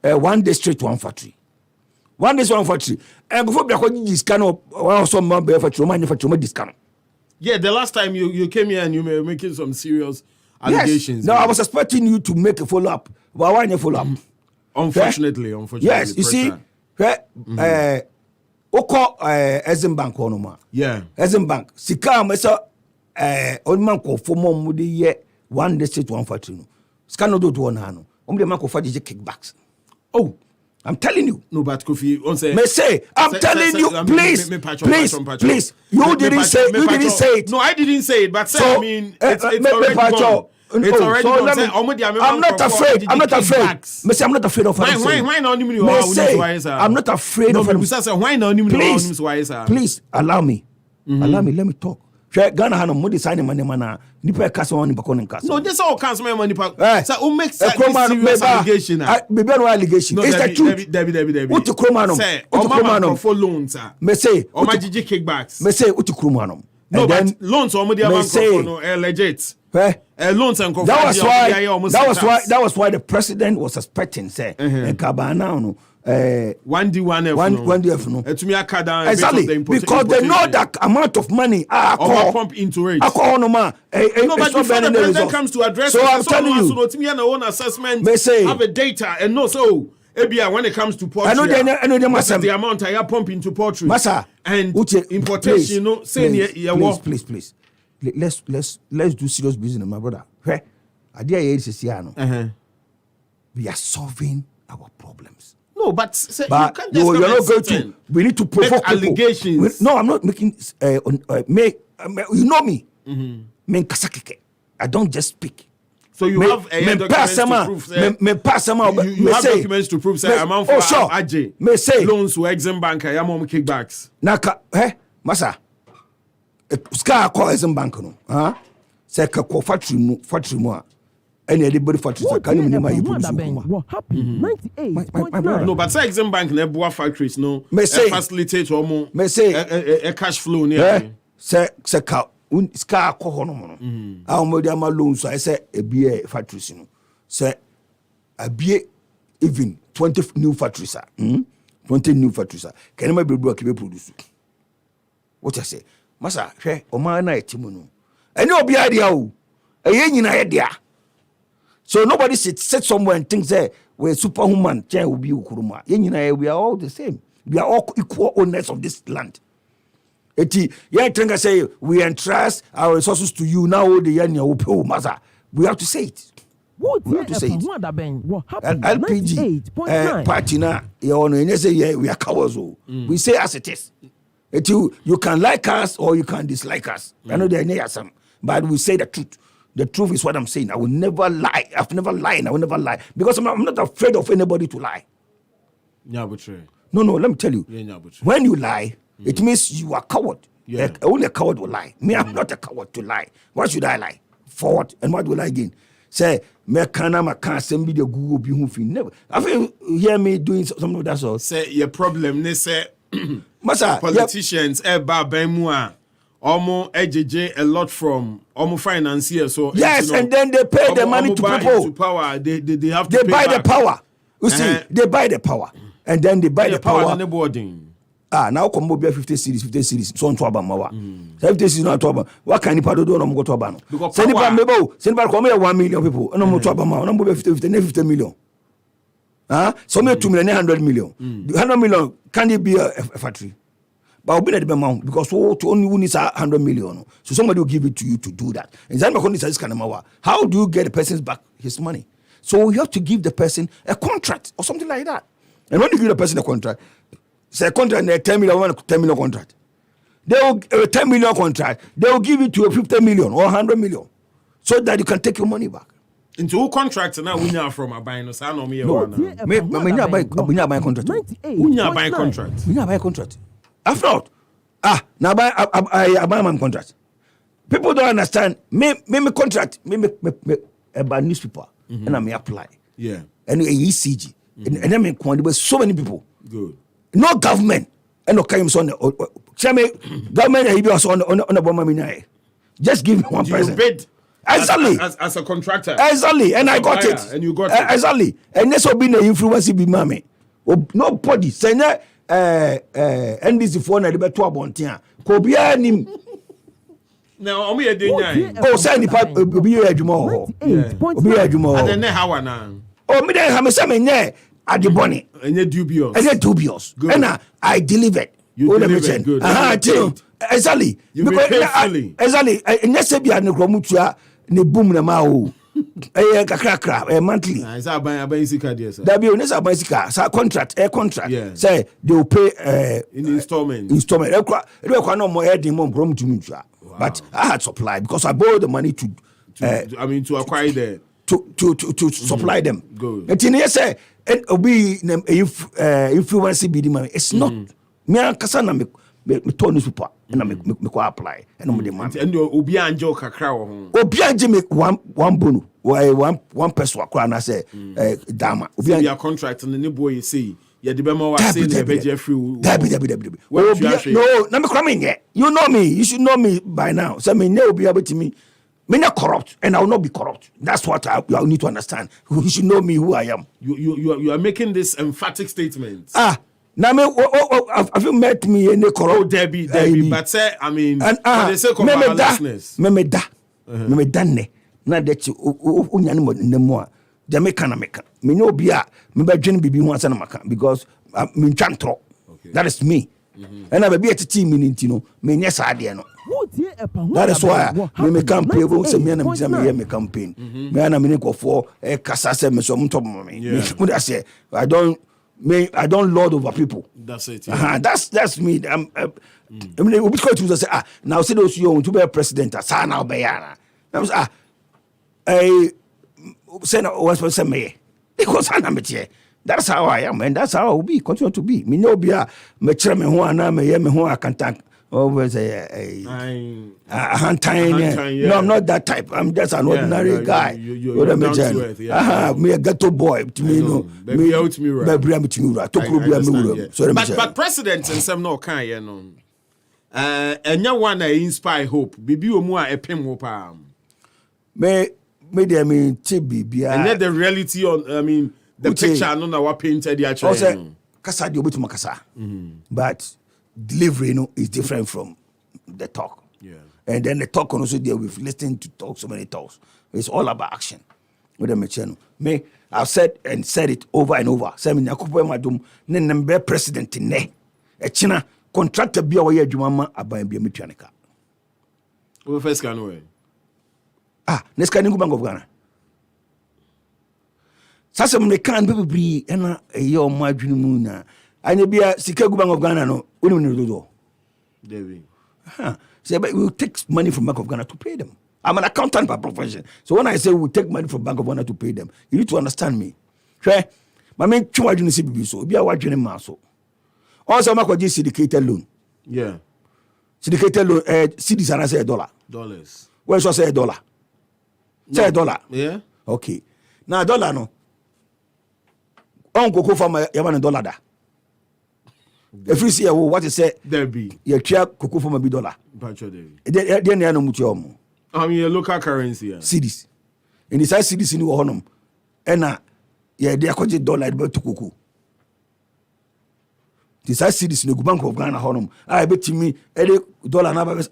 1 district, 1 factory. 1 district, 1 factory. And before this kind of some factory, this kind of. Yeah, the last time you came here and you were making some serious allegations. Yes. No, I was expecting you to make a follow-up. But why not follow-up? Unfortunately. Yes, you see, Oko Exim Bank onoma. Yeah. Exim Bank. Sika mesa on man ko for mom with the 1 district, 1 factory. Scan no do one hano. The man ko for kickbacks. Oh, I'm telling you. No, but Kofi, on say. Me say, I'm telling you, please. You didn't say it. No, I didn't say it, but say, I mean, it's already gone. It's already gone. I'm not afraid. I'm not afraid. Me say, I'm not afraid of anything. Why not? I'm not afraid of anything. Why not? Please allow me. Allow me. Let me talk. Ghana hano mudi sign money mana nipa kasa woni bakon nkasa. No, this all counts money nipa. So who makes that serious allegation? Baby no allegation. It's the truth. Debbie. What to kromano? Say, Omama for loans. Me say, Oma Gigi kickbacks. Me say what to kromano. No, but loans omo dia man for no legit. Loans and that was why the president was suspecting say Kabana no 1D1F no. Exactly. Because they know that amount of money pump into it. No, but before the president comes to address so I'm telling you, own assessment, have a data and know so when it comes to poultry, I know what is the amount I pump into poultry and importation, please. Let's do serious business, my brother. We are solving our problems. No, but you can't just you're not going to. We need to provoke allegations. No, I'm not making. You know me. I don't just speak. So you have documents to prove. You have documents to prove. Say amount for AJ. Me say loans to Exim Bank. I am on kickbacks. Naka, masa. Ska call Exim Bank no. Say ka ko factory mo. Any anybody factories can you name you produce. What happened? 98.9. No, but say Exim Bank na boa factories no. Facilitate omo. Me say a cash flow near. Say ka ska ko ho no mo. Omo dia ma loans I say e bie factories no. Say abie even 20 new factories 20 new factories can my bebu akibe produce. What I say? Masa hwe o ma na etimu no. Ene obi ade o. Eye nyina ye dia. So nobody sits somewhere and thinks that we're superhuman. We are all the same. We are all equal owners of this land. Say we entrust our resources to you now. We have to say it. We have to say it. LPG party now. We are cowards. We say as it is. You can like us or you can dislike us. I know there are some, but we say the truth. The truth is what I'm saying. I will never lie. I've never lied and I will never lie. Because I'm not afraid of anybody to lie. No, let me tell you. When you lie, it means you are a coward. Yeah. Only a coward will lie. Me, I'm not a coward to lie. Why should I lie? For what? And what will I gain? Say, me can't send me the Google be who feel never. I feel hear me doing something of that sort. Say your problem, they say politicians, Omo AJJ a lot from Omo financiers. So yes, and then they pay the money to people. To power. They have to they pay buy back. The power. You see, they buy the power, and then they buy the power. Now come over 50 cities. So on to Abama. 50 cities not to Abama. What can you do? No go to Abama. Send back come here 1 million people. No more to Abama. No more 50 million. So me 2 million, 100 million. 100 million can it be a factory? But I'll be at the amount because only one is 100 million. So somebody will give it to you to do that. And then how do you get the person's back his money? So you have to give the person a contract or something like that. And when you give the person a contract, say a contract, a 10 million contract. They will a 10 million contract. They will give it to a 50 million or 100 million, so that you can take your money back. Into who contract now we are from a buying us? I know me. No, me buy contract. We buy contract. We buy contract. After all, now I buy my contract. People don't understand. Me contract. Me buy newspaper and I may apply. Yeah. And ECG. And then me so many people. Good. No government. And no kind of government. He be also on the bomb. Just give me one person. You bid. Exactly. As a contractor. Exactly. And I got it. And you got it. Exactly. And this will be the influence be mommy. Nobody. Say NDC for na debe to abontia. Ko bia nim. Now, omo ye denya. Oh, say nipa obi ye adwuma ho. Obi ye adwuma ho. And then how na? Oh, me den ha me say me nye adiboni. Enye dubious. Enye dubious. And I delivered. You delivered. Good. Exactly. You made faithfully. Exactly. Enye se bia ne kromutua ne boom na ma o. Kakra monthly. Is that by sika there, sir? That be honest about sika. Sa contract, contract. Yeah. Say they will pay in installment. Installment. No more heading more from to me. But I had supply because I borrowed the money to to acquire the to supply them. Good. And then say be influence be the money. It's not me kasa na me turn newspaper and me go apply and me the money. And obi anjo kakra wo ho. Obi anje me one bono. One person akwa na say dama. Obi anje contract and the boy you see. Yeah, the bema was saying the beje free. No, na me come in here. You know me. You should know me by now. So me no be able to me. Me not corrupt, and I will not be corrupt. That's what you need to understand. You should know me who I am. You are making this emphatic statement. Now me have you met me in the corrupt? Oh, Debbie. But say I mean, for the sake of our listeners, me dane. Na that you unyani mo nemo. Jamaica na meka. Me no bia me ba dwen bibi ho asana maka because me ntwantro. That is me. And I be at team in no me nya saade no. That is why me campaign go say me na me campaign. Me na me go for kasa say me so mto me. Me say I don't lord over people. That's it. That's me. I mean we go to say now say those you to be president sa na obeyana. I was say no was say me because that's how I am and that's how I will be continue to be me no be me chere me ho ana me ye me ho akantan always a hand-tying. No, I'm not that type. I'm just an ordinary guy. You're down to earth, yeah. Me a ghetto boy. To me, no. Me out me right. But president and some no kind, you know. And you want to inspire hope. Bibi omu a epem hope. Me Tibi. And yet the reality on, I mean, the picture no na wa painted the actual. Also, kasa di obitu makasa. But delivery is different from the talk. Yeah. And then the talk can also deal with listening to talk, so many talks. It's all about action. Me, I've said it over and over. Say me nyakupo madum ne nembe president ne. E china contractor bia wo ye adwuma ma aban bia metuaneka. Wo first can we? Next can Bank of Ghana. Sasa me kan bibiri ena eye o ma adwene mu na. Anya bia sika Bank of Ghana no, oni do. David. Say, but we'll take money from Bank of Ghana to pay them. I'm an accountant by profession. So when I say we'll take money from Bank of Ghana to pay them, you need to understand me. Okay? My main chuma juni CBB so be a wajuni maso. Also, I'm going syndicated loan. Yeah. Syndicated loan, cities and I say $1. Dollars. Where's I say $1? No. Say $1. Yeah. Okay. Now $1 no. On go for my $1 da. If you see what you say, there be. You try cocoa for my $1. Then no much. I mean, a local currency. Yeah. Cities. In the size cities in Ohonum. And yeah, they are called $1 about to cocoa. The size cities in the Bank of Ghana Honum. I bet me $1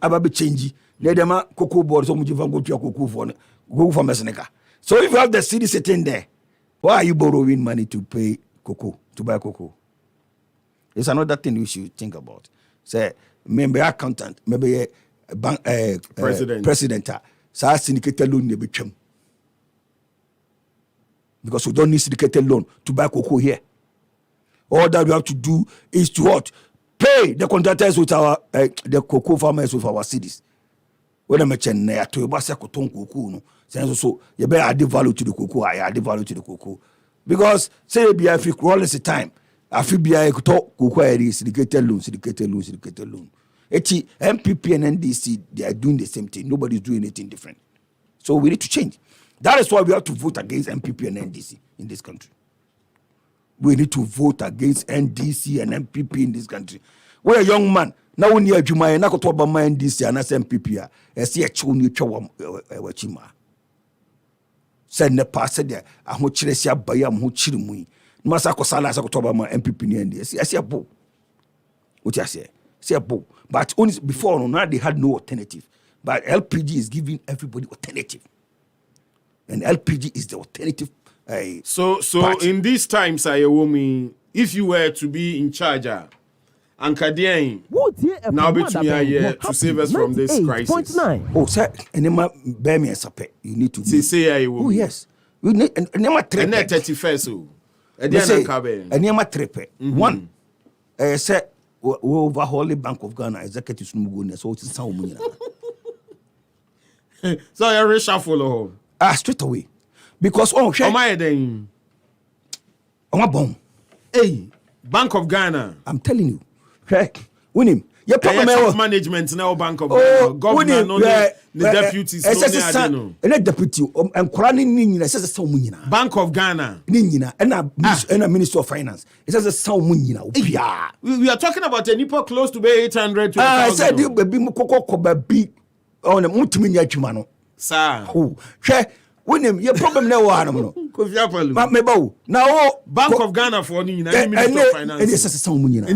ababe change. Let them cocoa board so much if I go to your cocoa for Messeneca. So if you have the city sitting there, why are you borrowing money to pay cocoa, to buy cocoa? It's another thing we should think about. Say, maybe accountant, maybe a bank president. So syndicated loan be chum. Because we don't need syndicated loan to buy cocoa here. All that we have to do is to what? Pay the contractors with our the cocoa farmers with our cities. When I'm mentioning to basa cotton cocoa, no. So you better add value to the cocoa. I add value to the cocoa because say be if you roll the time. I feel be I talk syndicated loan. MPP and NDC, they are doing the same thing. Nobody's doing anything different. So we need to change. That is why we have to vote against MPP and NDC in this country. We need to vote against NDC and MPP in this country. We're a young man. Now when you're Juma, and I got to about my NDC and MPP, I see a chuni chawam wachima. Said ne pass there. I want Chelesia Bayam who chirimui. Masa Kosala Sakotoba MPP Nendi. I see a bow. What I say? See a bow. But only before now they had no alternative. But LPG is giving everybody alternative. And LPG is the alternative. So in these times, Ayewomi, if you were to be in charge, Ankadian, now between here to save us from this crisis. Oh, sir, and then bear me a sape. You need to say Ayewomi. Oh, yes. We need and then 31st. And then trepe. One, say, we overhaul the Bank of Ghana executive Sumugo, so it's sound. So you're reshuffle. Straight away. Because my then on my bone. Hey, Bank of Ghana. I'm telling you. Okay. Win him. Your problem management now Bank of Ghana. Governor no the deputies no and deputy and Kurani Nina says so munina. Bank of Ghana. Nina and a Minister of Finance. It says so munina. We are talking about a nipo close to be 800 to 1,000. I said you baby mukoko baby on a multimillion chumano. Sir. Oh, when your problem now no. Mebo now Bank of Ghana for Minister of Finance. And yes, so munina.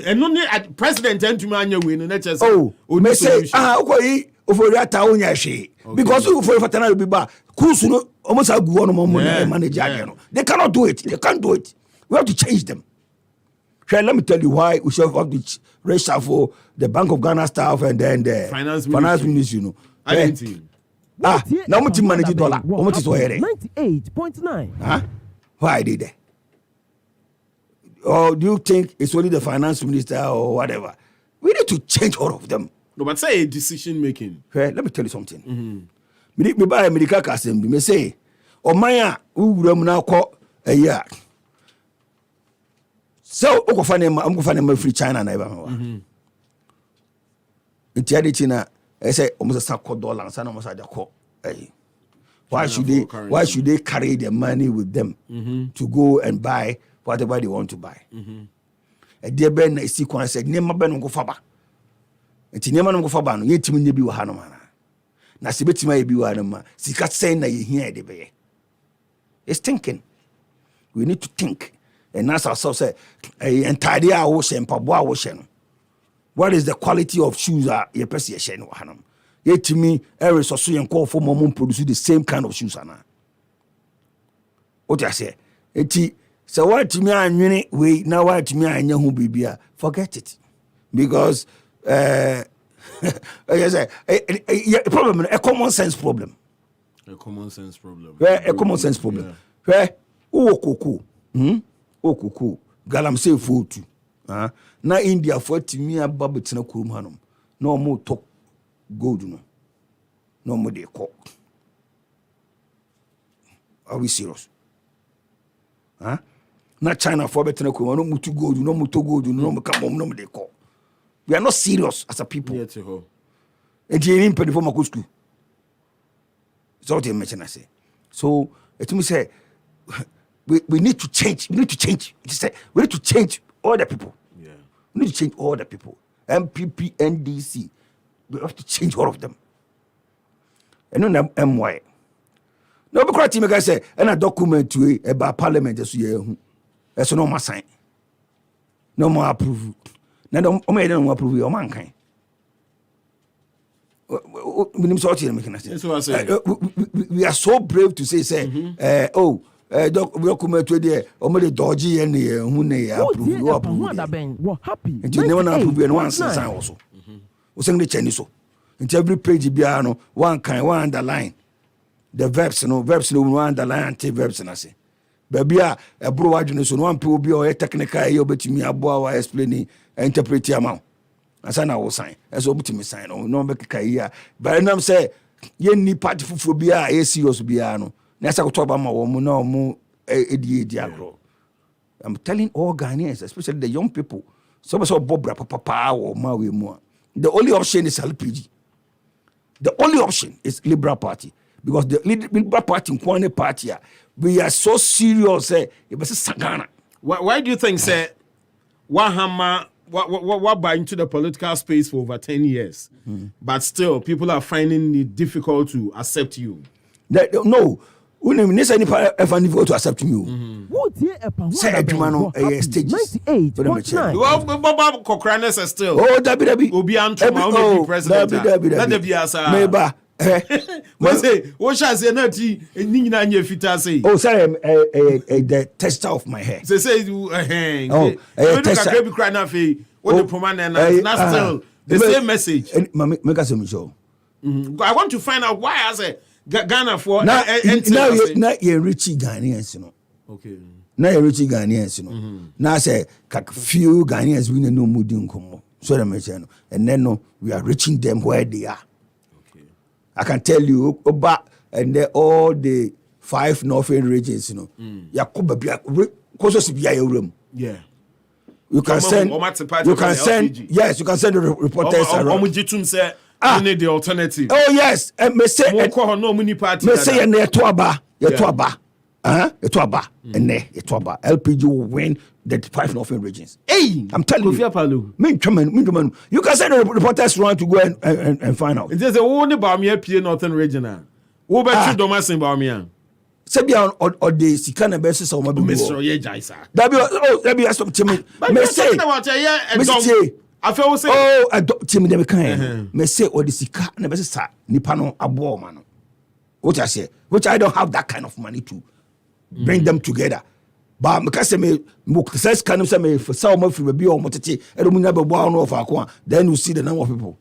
And only President Entumanya win and just me say okay because for Fatana be back, Kusuno almost a good manager. They cannot do it. They can't do it. We have to change them. Let me tell you why we should have the reshuffle the Bank of Ghana staff and then the finance ministry. You know, I didn't see. Now much manage dollar. How much is here? 98.9. Why did they? Or do you think it's only the finance minister or whatever? We need to change all of them. No, but say decision making. Let me tell you something. Me buy a medical assembly. Me say, "Oh my, we now call a year." So, I'm going to free China na iba. In China, I say almost a $1 and almost a call. Why should they carry their money with them to go and buy whatever they want to buy? A dear Ben is sequence said, "Nema Ben go faba." It's never no go faba no. Yet me be wahano mana. Na sibetima be wahano Sika saying na ye hear de be. It's thinking. We need to think. And ask ourselves, say, entire ocean, Pabua ocean. What is the quality of shoes that you appreciate? Yet to me, every so and call for mom produce the same kind of shoes. What I say? So what to me, I mean, we now what to me, I know who be forget it. Because, a problem, a common sense problem. A common sense problem. A common sense problem. Where, kuku galam say food na India for timi ababe tena kurum hanom na omo to gold no mo de ko. Are we serious? Na China for betena kurum no mutu gold no mutu gold no mo come no mo de ko. We are not serious as a people. Yeah, to ho. And you in for my school. So what you mention I say. So it me say we need to change. We need to change. We need to change all the people. Yeah. We need to change all the people. MPP, NDC. We have to change all of them. And then MY. No, because team guys say, and a document to about parliament as you. That's no more sign. No more approve. Now don't approve your mankind. We are so brave to say, document there already dodgy and who they approve. And you never approve and one sign also. We sing the Chinese so. In every page biano, one underline. The verbs no one underline anti-verbs and I say. Baby a bro adwene one people be or technical you betimi aboa explaining interpret amount. Asa na wo sign. Eso betimi sign no make kai but nam say ye ni party fufu bia e serious bia no. I'm telling all Ghanaians, especially the young people, some Bobra Papa or Maui Moa. The only option is LPG. The only option is Liberal Party. Because the Liberal Party, Kwane Party, we are so serious. It was a Sagana. Why do you think, sir, Wahama, what by into the political space for over 10 years, but still people are finding it difficult to accept you? No. Unim nesa nipa ever need to accept me. Say adwuma no stages. 98.9. Well, Bob Cochrane says still. Oh, Dabi. Obi Antoma president. Dabi. Meba. What say? What shall say? Not Nina Fita say. Oh, sorry, the tester of my hair. They say you hang. Oh, tester. What the permanent not still the same message. Make us a show. I want to find out why I say Ghana for now you're Richie Ghanaians, you know. Okay. Now you're Richie Ghanaians, you know. Now I say few Ghanaians we no mood in come. So the mention, and then no, we are reaching them where they are. Okay. I can tell you about and all the 5 northern regions, you know. Yakuba koso be your room. Yeah. You can send. Yes, you can send the reporters around. The alternative. Oh yes, me say no party. Me say ne toaba, toaba. LPG will win the 5 northern regions. Hey, I'm telling you. Me, you can send the reporters around to go and find out. It is the only Bamia P northern region. Who bet you Domas in Bamia? Sebia or the Sikana basis of my Mr. Yejaisa. That be some Timmy. Me say, I feel say, oh, I don't Timmy them kind. Me say, or the Sika never say, Nipano abo man. What I say, which I don't have that kind of money to bring them together. But because me says can say me for some of you be on moteti, I don't never bow off our then you see the number of people.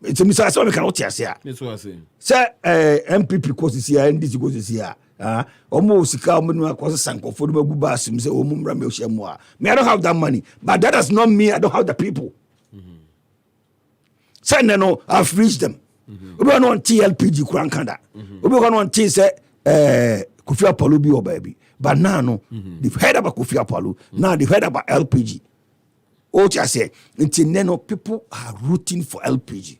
It's a mistake. So we cannot hear. That's what I say. Say MPP courses here and this goes here. Almost sika omo cause sanko for the guba asum say omo mra me ohia me I don't have that money, but that does not mean I don't have the people. Say no, I've reached them. Obi on TLPG kran kanda. Obi on T say Kofi Apollo bi o baby. But now no, they've heard about Kofi Apollo. Now they've heard about LPG. What I say, until now people are rooting for LPG.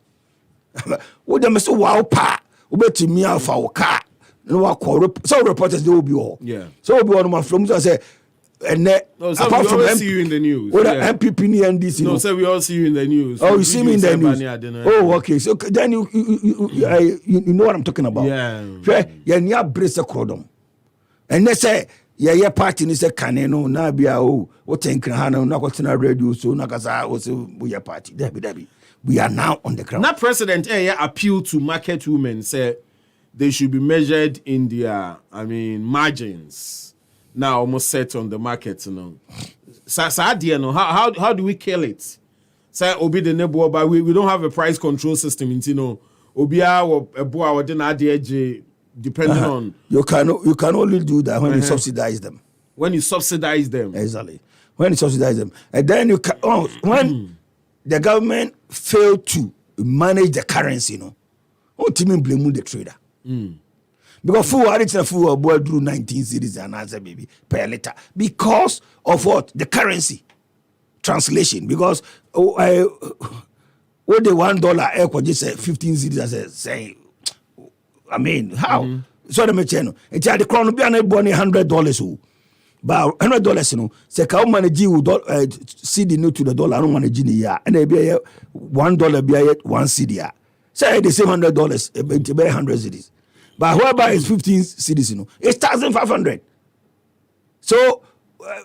What them say wow pa, obeti me alpha o car. No so reporters they will be all. Yeah. So will be one of my friends I say and so apart from see you in the news. What MPP ni NDC. No, so we all see you in the news. Oh, you see me in the news. Oh, okay. So then you know what I'm talking about. Yeah. Yeah, near brace a crodom. And they say yeah party ni say kaneno na bia o think hana na kwatena radio so na kasa o say we party. Debi. We are now on the ground. Now, President appeal to market women, say they should be measured in their, margins. Now almost set on the market, you know. So how do we kill it? Say obi the neighbor, but we don't have a price control system, you know. Obia or a boy or the depending on. You can only do that when you subsidize them. When you subsidize them. Exactly. When you subsidize them, and then you can when. The government failed to manage the currency, you know. What do you mean blame the trader? Because fool boy drew 19 cities and answer baby per liter. Because of what? The currency translation. Because what the $1 equal just say 15 cities as say how? So the mechano. It's the crown be an $100. But $100, you know, say how manage you see the new to the dollar, I don't manage in a year, and they be $1 be one CD. Say the same $100, it be 100 cities. But whoever is 15 cities, you know, it's 1,500. So, where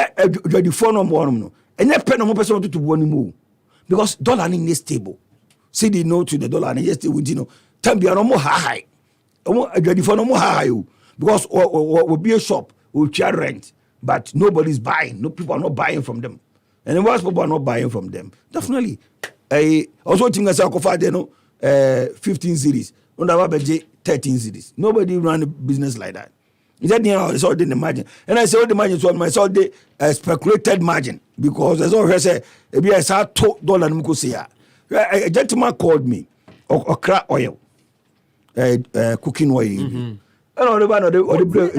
the phone on one, and that pen on person to one move because dollar is stable. See the note to the dollar, and yes, you know, can be no more high. Because will be a shop will share rent, but nobody's buying. No people are not buying from them, and once people are not buying from them, definitely. I also think as I go 15 cities, under 13 cities. Nobody run a business like that. Is that it's all the margin? And I say all the margin so I saw the speculated margin because as I say, maybe I saw $2 a gentleman called me okra oil. Cooking oil. And all the one or the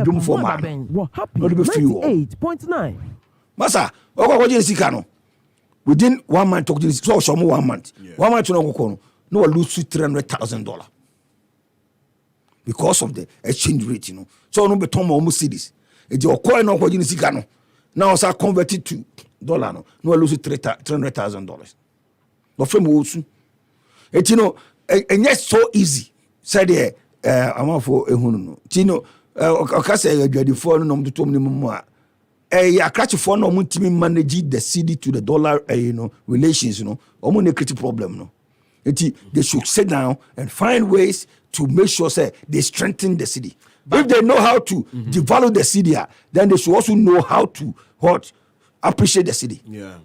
room for man. What happened? 98.9. Massa, within 1 month, talk to so some 1 month. 1 month to no lose $300,000 because of the exchange rate, you know. So no betom almost cities. It's your coin or what you see. Now I converted to dollar no lose $300,000. But from also, you know. and yet so easy. Said I'm for a hunu. Tino, Ocasa, the phone on the Tommy. A crash for no multi manage the city to the dollar, relations, almost a critical problem. They should sit down and find ways to make sure say they strengthen the city. But if they know how to develop the city, then they should also know how to appreciate the city. Yeah.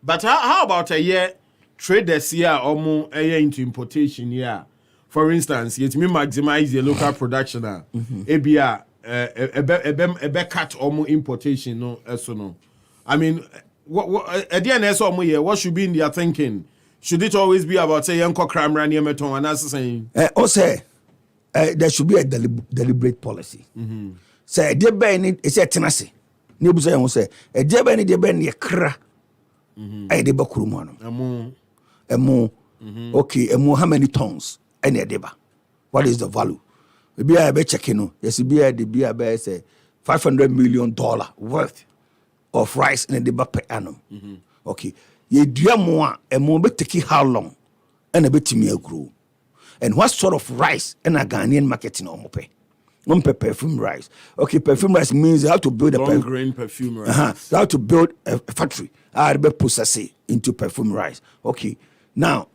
But how about a year traders here or a year into importation here? For instance, yet me maximize the local production. ABR a cut or more importation. No, so no. I mean, what at the end what should be in their thinking? Should it always be about say young crime running a meton and as saying? Also, there should be a deliberate policy. Say, dear Benny, it's a tenacity. Nibusa will say, a dear Benny, dear Benny, a cra. I deba kurumano. A more. Okay, a more how many tons? Any deba. What is the value? Maybe I bet checking. Yes, be a beer say $500 million worth of rice in a deba per annum. Okay. Ye do more and more bet take how long and a bit to me grow. And what sort of rice and a Ghanaian marketing on mope? One perfume rice. Okay, perfume rice means you have to build a grain perfume rice. You have to build a factory. I be process it into perfume rice. Okay, now,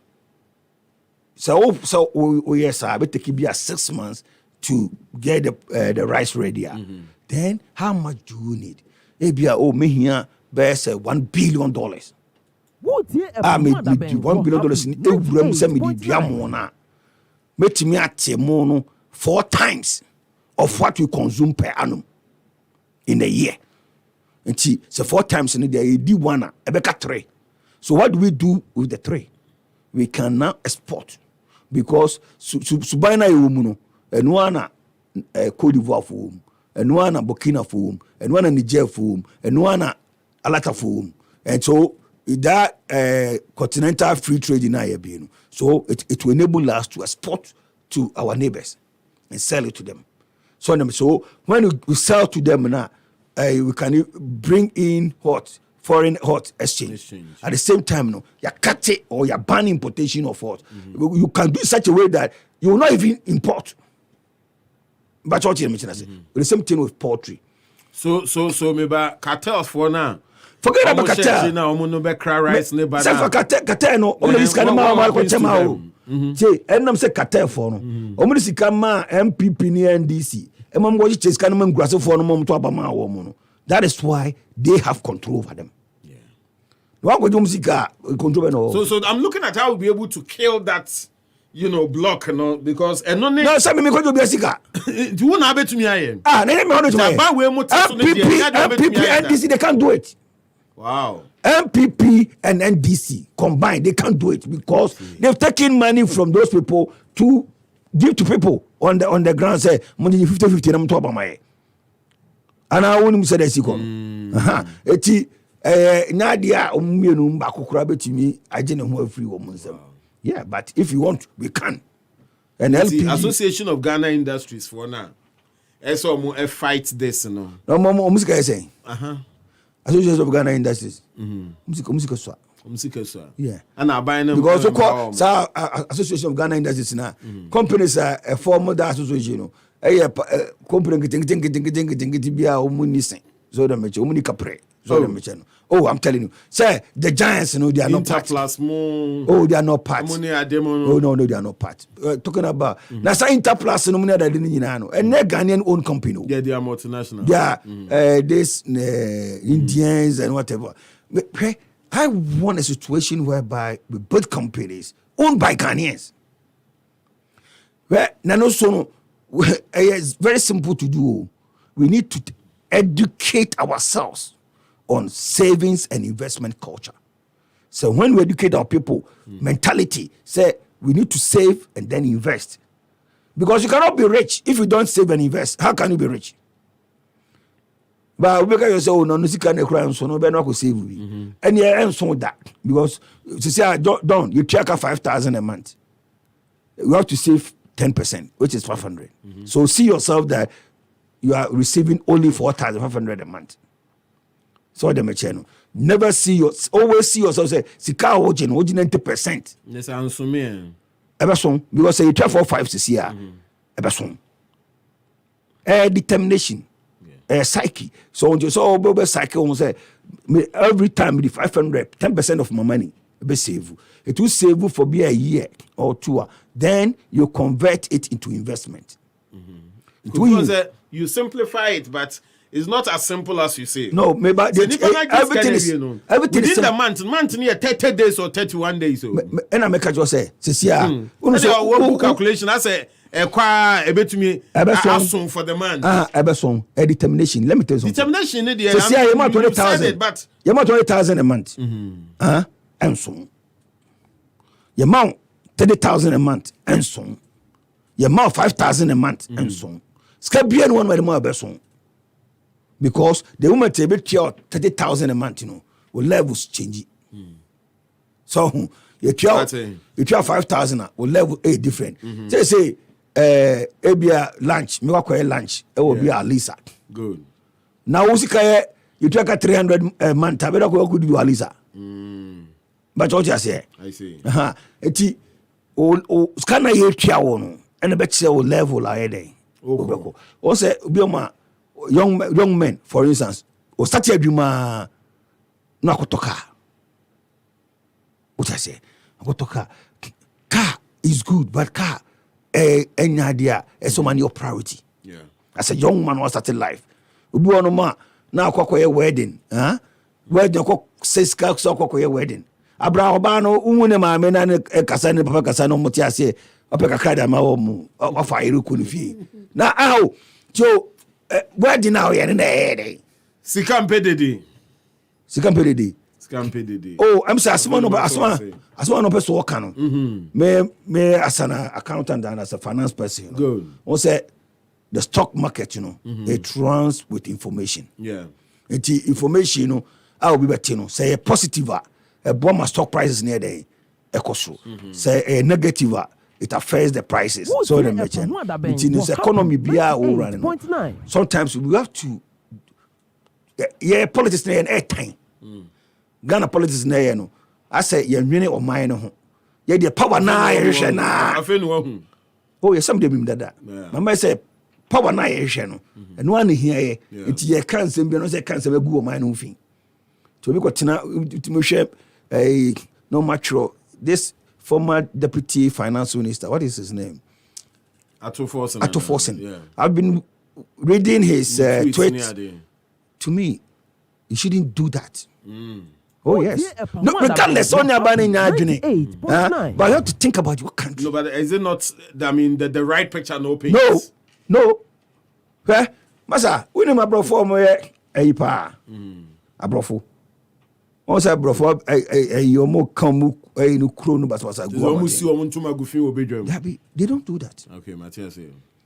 so yes, I bet take be 6 months to get the rice ready. Then how much do you need? Maybe me here bears $1 billion. I made $1 billion in every semi-diamond. Make me at mono 4 times of what we consume per annum in a year. And see, so 4 times in a day, you do one, a better 3. So what do we do with the 3? We can now export because Subaina Umuno, and one Cote d'Ivoire for and one Burkina for and one Niger for and one Alata for and so that continental free trade in IAB. So it will enable us to export to our neighbors and sell it to them. So when we sell to them now, we can bring in foreign exchange. At the same time, you cut it or you ban importation of what. You can do it such a way that you will not even import. But what you mentioned, the same thing with poultry. So maybe cartels for now. Forget about cartel. Now, no be cry rice ne bada. Say for cartel no. Omo this kind ma ko chema o. Say enam say cartel for no. Omo this kind ma MPP ni NDC. Emam go chase kan ma ngurase for no mom to abama wo mo no. That is why they have control over them. Yeah. No go do musica control no. So I'm looking at how we'll be able to kill that block because no say me ko do musica. You won't have it to me aye. Ah, na me no to me. MPP NDC they can't do it. Wow. MPP and NDC combined, they can't do it because they've taken money from those people to give to people on the ground. Say, money 50-50, I'm talking about my. And I won't say that. Nadia, to me, I didn't know free woman. Yeah, but if you want, we can. And the Association of Ghana Industries for now. I fight this, No, music is saying. Association of Ghana Industries. Music so. Yeah. And I buy them because Association of Ghana Industries now. Companies are a form of that association. Company getting be a woman. So the match, woman capre. So the match. Oh, I'm telling you. Say the giants, they are not part. Oh, they are not part. Oh, no, they are not part. Talking about now, Interplus, no money that didn't know, and they're Ghanaian owned company. Yeah, they are multinational. They are this Indians and whatever. I want a situation whereby we build companies owned by Ghanaians. Well, it's very simple to do. We need to educate ourselves on savings and investment culture. So when we educate our people, mentality, say we need to save and then invest. Because you cannot be rich if you don't save and invest. How can you be rich? But we can say, oh, no, you can't cry, so no, but save. And yeah, and so that. Because you say, don't, you check out 5,000 a month. You have to save 10%, which is 500. So see yourself that you are receiving only 4,500 a month. So the mechano. Never always see yourself say, Sika Ojin 90%. Yes, I'm assuming. Eberson, because say 12 or 5 this year. Eberson. Determination. Psyche. So just all psyche almost say every time the 500, 10% of my money be save. It will save you for be a year or two. Then you convert it into investment. Because you simplify it, but it's not as simple as you say. No, maybe everything is within the month near 30 days or 31 days. And I make a just say, calculation. I say, a bit to me, Eberson for the man. Eberson, a determination. Let me tell you something. Determination, you 20,000, but you 20,000 a month. And so, you mount 30,000 a month, and so, you mount 5,000 a month, and so. Scabian one way more Eberson. Because the woman take 30,000 a month, will levels change. So you try 5,000 will level 8 different. Say ebia lunch, me work lunch, it will be a Lisa. Good. Now you try 300 a month, I better go do a Lisa. But what you say? I see. Eti o scanner you try one, and the bet say will level ahead. O say obioma young men, for instance, or start adwuma na akotoka. What I say? Akotoka. Car is good, but car any idea is so many your priority. Yeah. As a young man was starting life. Obi ono ma na akwakoye wedding, wedding ko says ka so akwakoye wedding. Abra oba no umune ma me na kasa ne papa kasa no muti ase opeka kada ma wo mu ofa iruku ni fi. Na aho jo wedding now ya na head. Sika mpedede. Oh, I'm saying asma no person work no. Me as an accountant and as a finance person. Good. On say the stock market, it runs with information. Yeah. The information, I will be better. Say a positive, a bomb stock prices near there, say a negative, it affects the prices. So the merchant, it's economy be our running. Sometimes we have to, politics near an airtime. Ghana politics near I say you're winning or mine. Yeah, the power na oh, yes, somebody mean that. Mama say power na no. And one here, it's your cancer, be no say cancer, be go mine thing. So we got to share a no mature. This former deputy finance minister, what is his name? Ato Forsen. Yeah. I've been reading his tweets. To me, you shouldn't do that. Oh yes. No, regardless on your banning, but you have to think about your country. No, but is it not? I mean, the right picture, no picture. No. Masa, we need my bro for me. Pa, a brofo. Also, brofo, you more come no crown, but was a go. They don't do that. Okay, Matthias.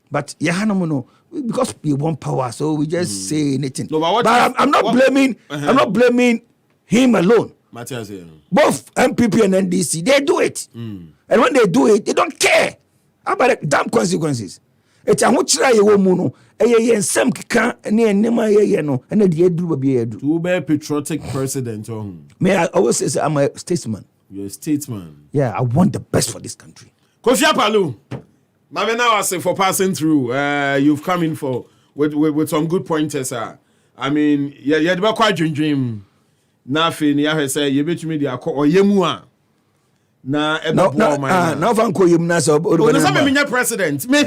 But no, because we want power, so we just say anything. No, but I'm not blaming. I'm not blaming him alone. Matthias, both MPP and NDC, they do it. And when they do it, they don't care about the damn consequences. It's a much try you mono, and some can near Nema no, and the Edu be a to be patriotic president. May I always say I'm a statesman. You're a statesman. Yeah, I want the best for this country. Kofi Palu, Mama, now I say for passing through, you've come in for with some good pointers. I mean, yeah, the quite dream. Nothing, you say you bet me the or yemua. Na now fan ko yem na so o na me nya president me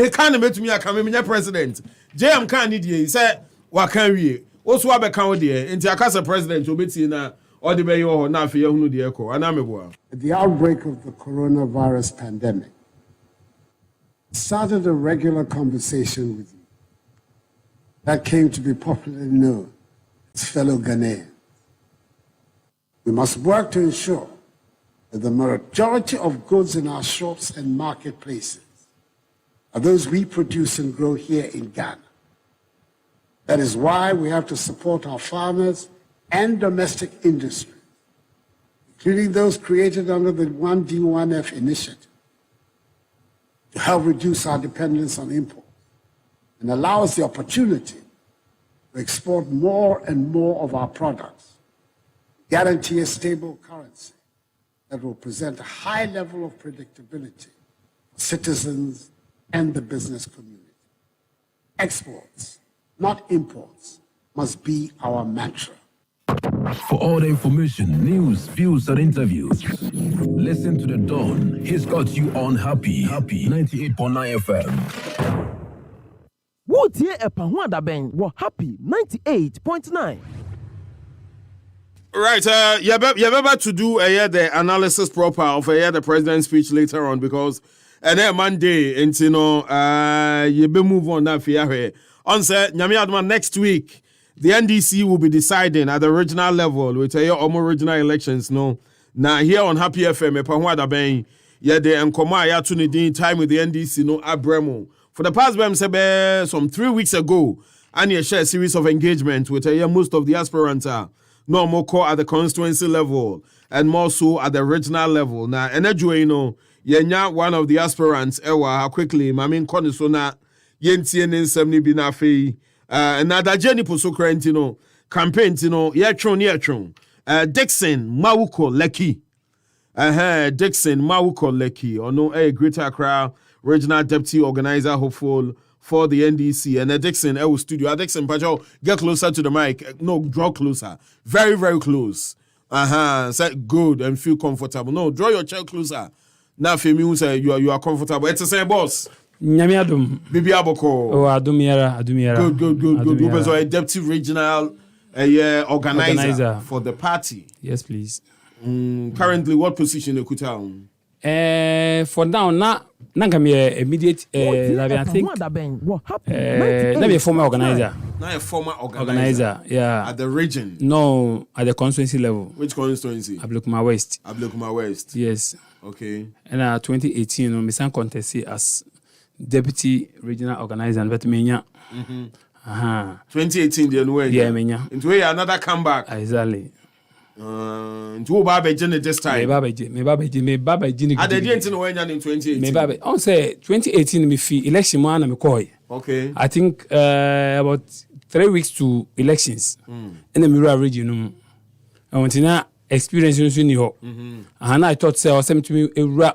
kan betumi aka me nya president JM kan need ye say wa kan wie o so abeka wo de enti aka say president obeti na o de be ye ho na afi ye hunu de eko ana me boa. The outbreak of the coronavirus pandemic started a regular conversation with you that came to be popularly known as fellow Ghanaians. We must work to ensure that the majority of goods in our shops and marketplaces are those we produce and grow here in Ghana. That is why we have to support our farmers and domestic industry, including those created under the 1D1F initiative, to help reduce our dependence on imports and allow us the opportunity to export more and more of our products, guarantee a stable currency, that will present a high level of predictability for citizens and the business community. Exports, not imports, must be our mantra. For all the information, news, views, and interviews, listen to the Don. He's got you on Happy 98.9 FM. What year Epahwada Ben were Happy 98.9. Right, you're about to do the analysis proper of the president's speech later on because then Monday, and you know, you be move on that for on say next week. The NDC will be deciding at the regional level with your regional elections. No, now here on Happy FM, Epahwada Ben, the Nkoma ya to need time with the NDC. No, Abremo for the past some 3 weeks ago, and you share a series of engagement with most of the aspirants are no more core at the constituency level and more so at the regional level. Now, and you know, one of the aspirants, how quickly, Mamin Konisona, Yentien in 70 Binafi. Another Jenny Posokrantino campaign, Yatron, Dixon Mauko Leki. Dixon Mauko Leki, or no, a Greater Accra regional deputy organizer hopeful for the NDC. And Dixon, studio. Dixon, Pajo, get closer to the mic. No, draw closer. Very, very close. Say good and feel comfortable. No, draw your chair closer. Now, for me, say you are comfortable. It's the same boss. Nyamiadum. Bibi Aboko. Oh, Adumiera. Good. You are a deputy regional organizer for the party. Yes, please. Currently, what position you could tell? For now, not immediate. I think. Let me a former organizer. Now a former organizer. Yeah. At the region. No, at the constituency level. Which constituency? Ablekuma West. Ablekuma West. Yes. Okay. And 2018, I sang contest as deputy regional organizer. But menya. 2018, the new yeah, menya. Into another comeback. Exactly. Into Baba Jenny this time. Me Baba Jenny. I didn't know when in 2018. Me Baba. On say 2018 me fi election man me koi. Okay. I think about 3 weeks to elections. In the Mirror region. I want to know experience in New York. And I thought say I was to me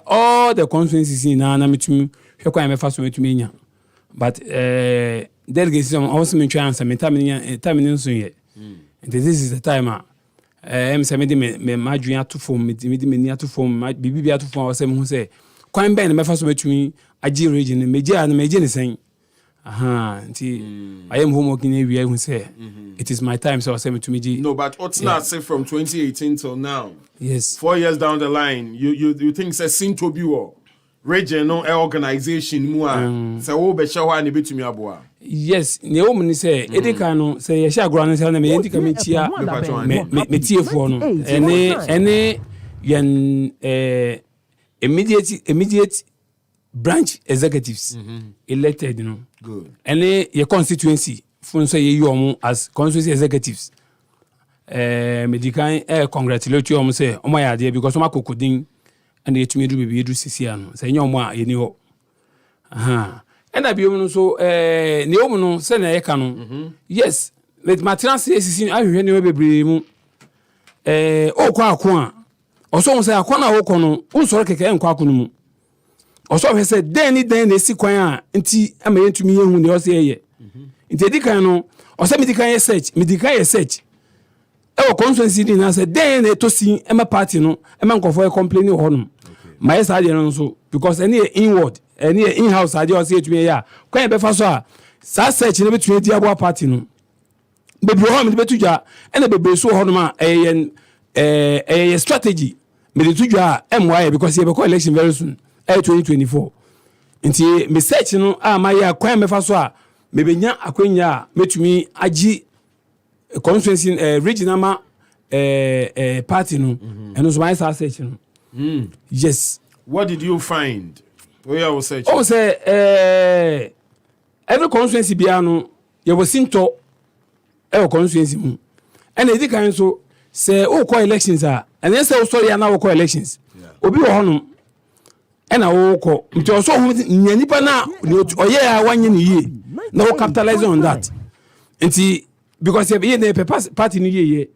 all the constituencies in na me to me. Me first to me. But delegates also me try answer me time so yet. And this is the time. Say me madwin to form me ni to form bibi to form say me say kwan ben me fa so betumi agi region me gi an me gi ne sen nti I am homework in area who say it is my time so I say me to me gi. No, but what's not say from 2018 till now? Yes. 4 years down the line, you think say sin to be region no organization mu a say wo be hwe ani betumi aboa. Yes, ne o mun say edika no say ye hia agro no say na me yenti ka me chia me tiefo no ene yen immediate branch executives elected no good ene ye constituency fun say ye yomu as constituency executives medican congratulate you say o ma ya de because o ma kokodin and yetumi do bibi edu sisia no say nyom a ye ni ho and I be so ne omu no say na ye ka no yes let my translate sisi ahwehwe ne bebre mu okwa akwa oso say akwa na wokọ no unsoro keke enkwa akọ no mu oso hwe say den na esi kwan a nti ama yentumi yehu ne oso ye nti dikan no oso medikan ye search constituency din na say den na tosi ema party no ema nkofo complain ho no my side no so because any inward any in-house ade o say etumi ya kwan be fa so a sa search ne betumi di abo party no bebre ho me betudwa ena bebre so ho no ma strategy me betudwa emwa because ye be call election very soon 2024 nti me search no ma ya kwan me fa so a me benya akwanya metumi agi constituency regional ma party no and so my search no yes. What did you find? Where I was searching. Oh, say every constituency bia no you was into constituency mu. And e di kan so say o call elections and then say sorry na o call elections. Obi wo hono e na wo call. Nti o so ho nyanipa na oye a wanye ni ye. Na o capitalize on that. Nti because ye na party ni ye.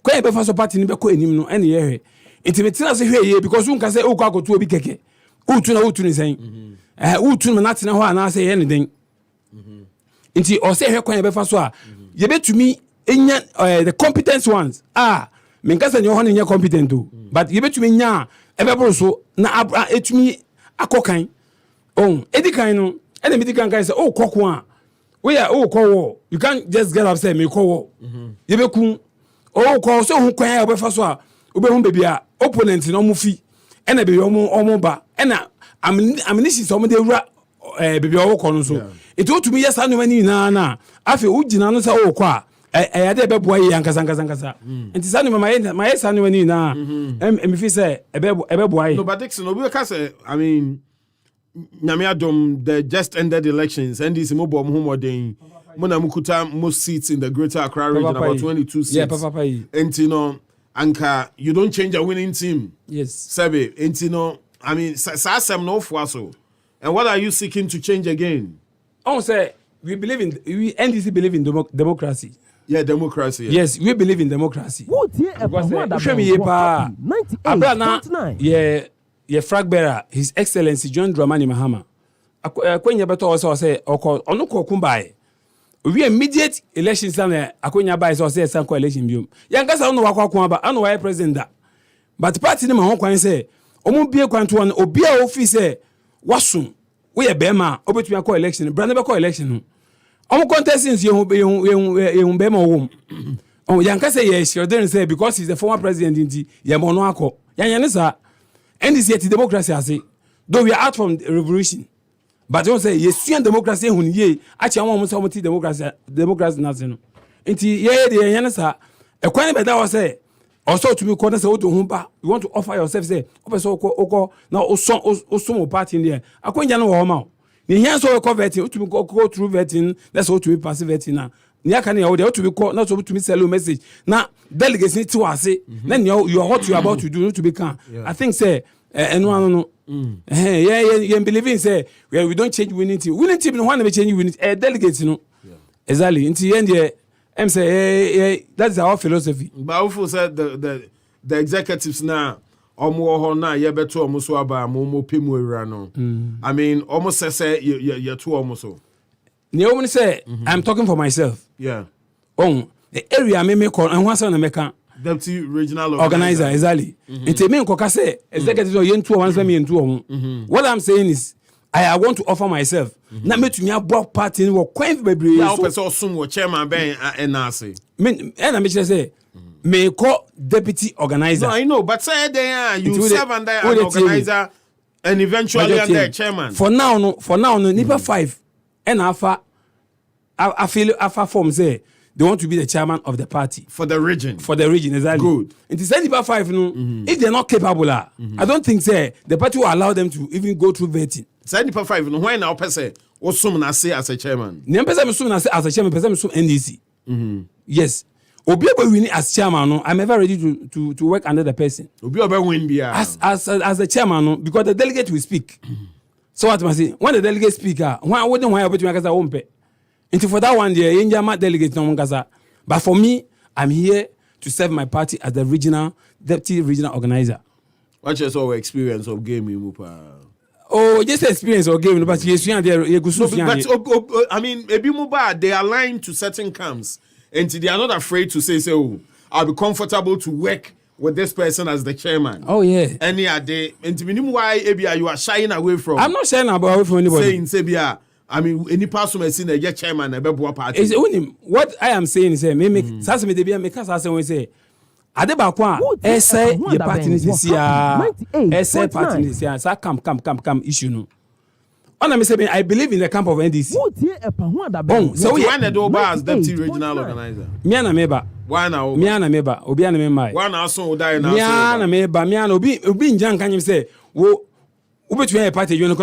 Kwa e be fa so party ni be ko enim no e na ye hwe. Intimatina say here because you can say, oh, go to a big keke. Utu ni saying. Utu na natina ho ana say anything. Inti or say here kwan be fa so a ye be to me the competent ones. Menkasa nyo ho ne competent o. But ye be to me nya e be bro so na etumi akokan. Edikan no and the medical guy say, oh, kokwa. We are call. You can't just get upset, me call. You be cool. Oh, call so who can have a first one. Ube hum baby opponent no mufi. And a baby omoba. And ammunition some de baby o so. It told to me yes, I know any na. I feel Ujina no say oh kwa. I had a boy yankasa. And it's only my son when you na. And if you say a boy. No, but Dixon, we can say, I mean, Nyamiadom, the just ended elections, and this mobile Muhammad Mona Mukuta most seats in the greater Accra region, about 22 seats. Yeah, Papa. And you know, Anka, you don't change a winning team. Yes. Sabe, and you know, I mean, Sasam no Fwaso. And what are you seeking to change again? I say we NDC believe in democracy. Yeah, democracy. Yeah. Yes, we believe in democracy. Yeah, flag bearer, His Excellency John Dramani Mahama. Akwenya beto also say onoko kumbai. We immediate elections na akwenya bai so say sanko election biom. Yankasa ono wakwa kwa ba ano why president da. But party ni ma ho kwan say omo bie kwan to obi a office wasum. We be ma obetumi akọ election, brand be call election no. Omo contestants ye be ma wom. Yankasa ye sure then say because he's the former president inti ye mo no akọ. Yanyane sa and this yet democracy I say, though we are out from the revolution, but don't say yes, you democracy when ye actually want to democracy nothing. Until ye the yanasa a quite better was say also to be called to humpa. You want to offer yourself say oko now osumo party in there. I can't know how the hands of vetting to go through vetting. That's all to be passive vetting now. Nia can you to be called not to me sell a message. Now delegates need to say then you are what you are about to do to become. I think say and one yeah believing say we don't change winning team. Winning team no one never change winning delegates no. Exactly. Until the end I'm say that's our philosophy. But also said the executives now omo na ye beto omo so aba mo pemu ewura no. I mean almost say you two almost so. Neoman say I'm talking for myself. Yeah. The area me call and once on American deputy regional organizer exactly. It's me nkoka say executive yentu once me yentu. What I'm saying is I want to offer myself. Na me to me abroad party wo kwan bebre. Ya person osum wo chairman ben NRC. Me na me say me call deputy organizer. No, I know, but say there you serve under an organizer and eventually under a chairman. For now no nipa 5 and I feel form say they want to be the chairman of the party for the region. Exactly. Good. It is nipa 5 no. If they're not capable, I don't think say the party will allow them to even go through vetting. Say nipa 5 no when now person osum na say as a chairman. Ni person osum na say as a chairman, person osum NDC. Yes. Obi obe win as chairman no, I'm ever ready to work under the person. Obi obe win bia. As the chairman no, because the delegate will speak. So what must say? When the delegate speaker, why wouldn't why obi to make us wompe? Into for that one there, Injama delegate no mongasa. But for me, I'm here to serve my party as the deputy regional organizer. What's your experience of gaming, Mupa? Oh, just experience of gaming, but yes, I mean, maybe Muba, they are lying to certain camps, and they are not afraid to say, oh, I'll be comfortable to work with this person as the chairman. Oh yeah. Any are they? And to me, why Abia you are shying away from? I'm not shying away from anybody. Saying Sabia. I mean, any person may see the chairman a better party. It's only what I am saying is, me make Sasmi de Bia make us say, Adebakwa, essay, your party is here, essay party is here, so come issue no. On say, I believe in the camp of NDC. So we are the Doba as deputy regional organizer. Miana meba. Why now? Miana meba, Obiana memai. One also die now. Miana meba, Miana Obi in Jan can you say, wo, Ubetween a party, you know,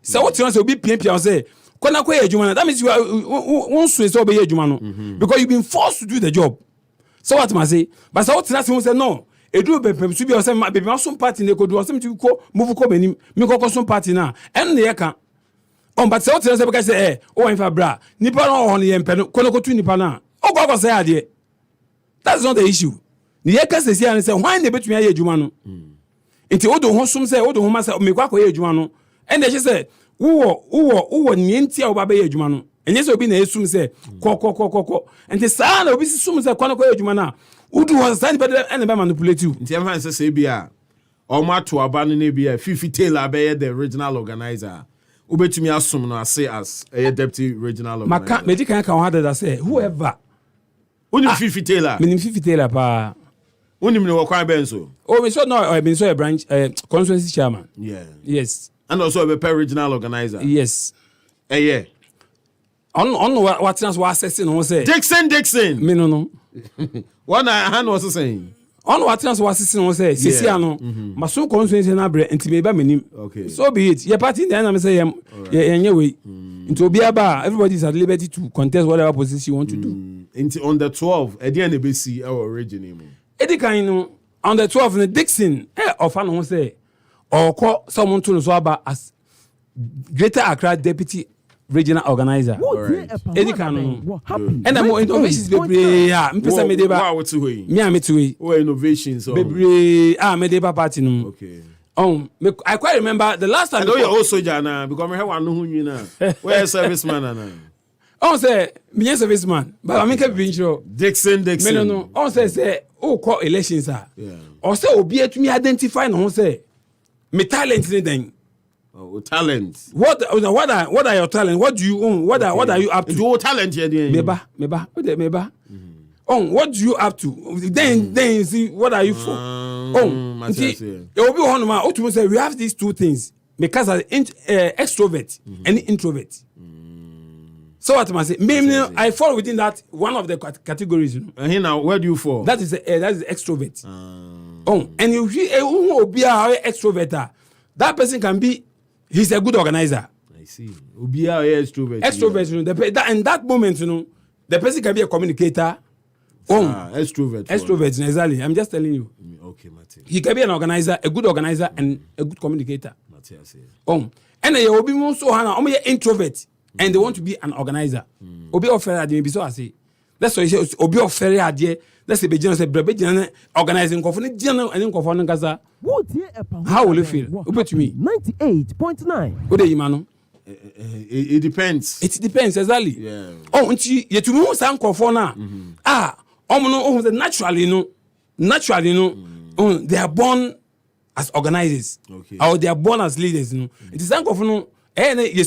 so what you want to be PMP, say. That means you are once to obey Jumano because you've been forced to do the job. So what must say? But so what's nothing say no. A do be to be some baby some party they could do something to go move come any me go some party now. And they can. But so what's because say oh in fa bra nipa no on yem pe no kono ko tu nipa na. Oh go say ade. That's not the issue. ne yɛ ka sɛsi a ne sɛ hwan na ɛbɛtumi ayɛ adwuma no nti wodo ho som sɛ wodo ho ma sɛ mekɔ akɔyɛ adwuma no ɛna ɛhyɛ sɛ wowɔ neɛ nti a woba bɛyɛ adwuma no ɛnyɛ sɛ obi na ɛsum sɛ kɔ nti saa na obi si sum sɛ kɔ no kɔyɛ adwuma no a wodu hɔ saa nipa ɛna bɛ manipulate you nti ɛmfa sɛ sɛ bi a ɔmo ato aba no ne bi a Fifi Taylor bɛyɛ the original organizer wobɛtumi asom no ase as a deputy regional organizer maka medi kan ka ho adada sɛ whoever wonim Fifi Taylor menim Fifi Taylor pa wonim ne wɔkwan bɛn so oh me so no I been so a branch constituency chairman yes and also a regional organizer yes yeah on what trans was assessing no say Dixon me no what hand was saying on what trans was assessing no say sisi ano maso constituency na bre enti me ba menim okay so be it your party then am say yenye we into obi aba everybody is at liberty to contest whatever position you want to do into on the 12 e dey na be see our origin mu edi kan no on the 12 no Dixon offer no say okọ someone to no so aba as Greater Accra deputy regional organizer. Edi kanu. And I'm innovations bebre me pesa me deba. Wow, to we. Me am to we. Oh, innovations. Bebre me deba party no. Okay. I quite remember the last time. I know you're also jana because me have no hu you na. Where serviceman na. Say me serviceman, but I make be sure. Dixon. Me no. Say call elections ah. Yeah. Or say obi etumi identify no say me talent ni den. Oh, talent. What are your talent? What do you own? What are you up to? Do talent here then? Meba. What do you up to? Then you see what are you for? It will be one man. Ultimately, say we have these two things because as extrovert and introvert. So what must say? I fall within that one of the categories. And now, where do you fall? That is extrovert. And you see, who be a extrovert? That person can be. He's a good organizer. I see. Ubia extrovert. Extrovert. In that moment, the person can be a communicator. Extrovert. Extrovert, exactly. I'm just telling you. Okay, Martin. He can be an organizer, a good organizer, and a good communicator. Martin, and they will be more so only introvert, and they want to be an organizer. Obi offer maybe so I say. That's why Obi offer idea. Let's say Bejan say Brebe organizing conference and conference Gaza. How will you feel? Obi to me 98.9. What do you man? It depends. It depends exactly. Yeah. Nti you to me san conference na naturally they are born as organizers. Okay. Or they are born as leaders. It is san conference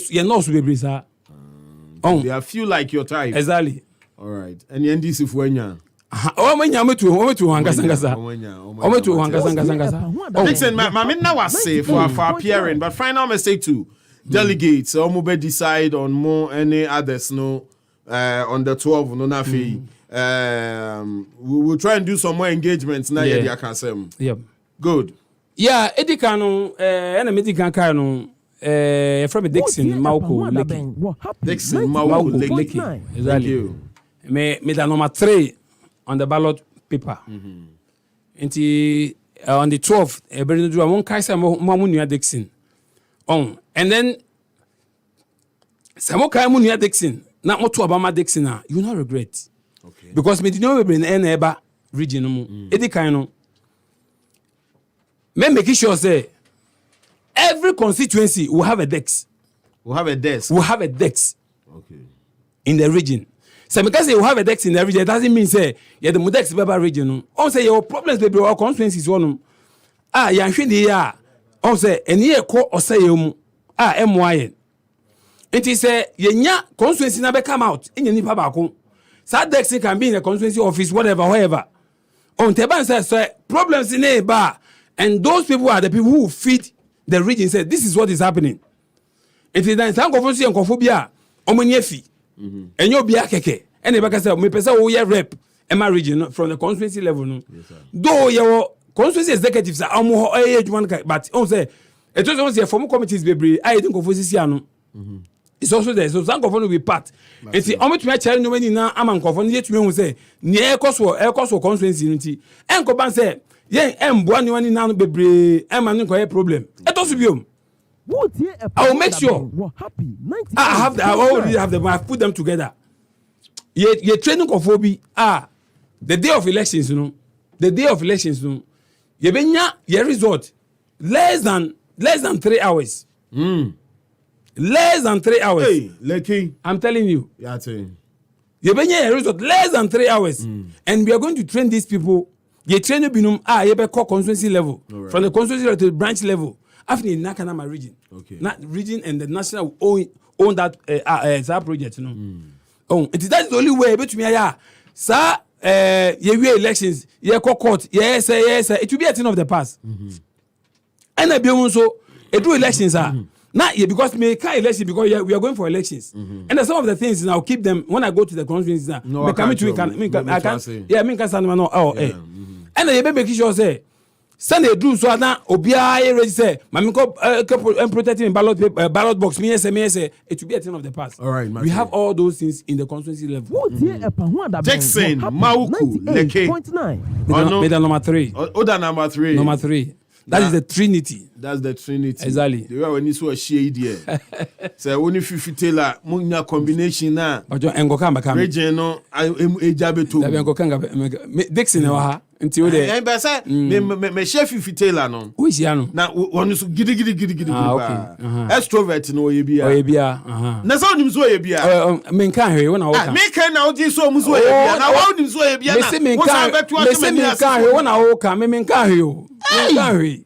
you know so be sir. They are few like your type. Exactly. All right. And the NDC fuenya. Dixon, my now was safe for appearing, but final mistake too. Delegates, almost decide on more any others. No, on the 12, no nafi. We will try and do some more engagements now. Yeah, can say. Yep. Good. Yeah, Eddie Cano, and a medical cano. From Dixon, Mauko, Dixon, Mauko, Leki. Exactly. Me da number 3 on the ballot paper. On the 12th, everybody do one kaisa mamunia Dixon. And then Samoka Munia Dixon, not more to Obama Dixon, you not regret. Okay. Because me did not bring any eba region. Eddie Kano. Me make sure say every constituency will have a desk. We'll have a desk. Okay. In the region. So because you have a desk in the region, it doesn't mean say the Modex Baba region. On say your problems baby or constituencies one. Ya nhwe ya. On say eni eko osayemu. MY. It is say yenya constituency na be come out. Enya nipa ba ko. That desk can be in a constituency office whatever. On Teban say problems in a bar and those people are the people who feed the region say this is what is happening. It is then some confusion and conphobia omonyefi. And you'll be a keke. And if I say, me pesa we rep Emma region from the constituency level. No, though your constituency executives are almost age one, but on say it was once a former committees be I think of Fosiciano. It's also there, so some will be part. It's the only to my child, no many now. I'm unconfirmed yet. Me who say near Coswo, air Coswo constituency unity. And Coban say, yeah, one now be I'm a problem. It also be. I will make sure I already have them. I've put them together. You're training of Obi. The day of elections, the day of elections no you benya your result less than 3 hours. Less than 3 hours. Hey, Lekki. I'm telling you. Yeah, You benya your result less than 3 hours. And we are going to train these people. You train you binum you be call constituency level. Right. From the constituency level to the branch level. After in Nakanama region. Okay. Not region and the national own that project, you know. Oh, it is that the only way between me sir you elections, you call court, yes, it will be a thing of the past. And I be also do elections not yet because me can't election because we are going for elections. And some of the things I'll keep them when I go to the conference now. No, I can't stand and I be making sure say send a do so now obia register mami ko protecting ballot box me say it will be a thing of the past. All right, we have all those things in the constituency level. Jackson Mauku Leke medal number 3. Oda number 3. Number 3. That is the Trinity. That's the Trinity. Exactly. The way when you saw a shade here. So only 50 Taylor, Munya combination now. Ojo engokamba kama. Region no ejabe to. Dabi engokanga Dixon wa until the. Eh be say me chef 50 Taylor no. Who is ya no? Na wonu so gidi. Okay. Extrovert no oyebia. Oyebia. Na so nim so oyebia. Me kan hwe wona wo kan. Me kan na odi so mu so oyebia. Na wo nim so oyebia na. Me se me kan hwe wona wo kan me kan hwe o. Me kan hwe.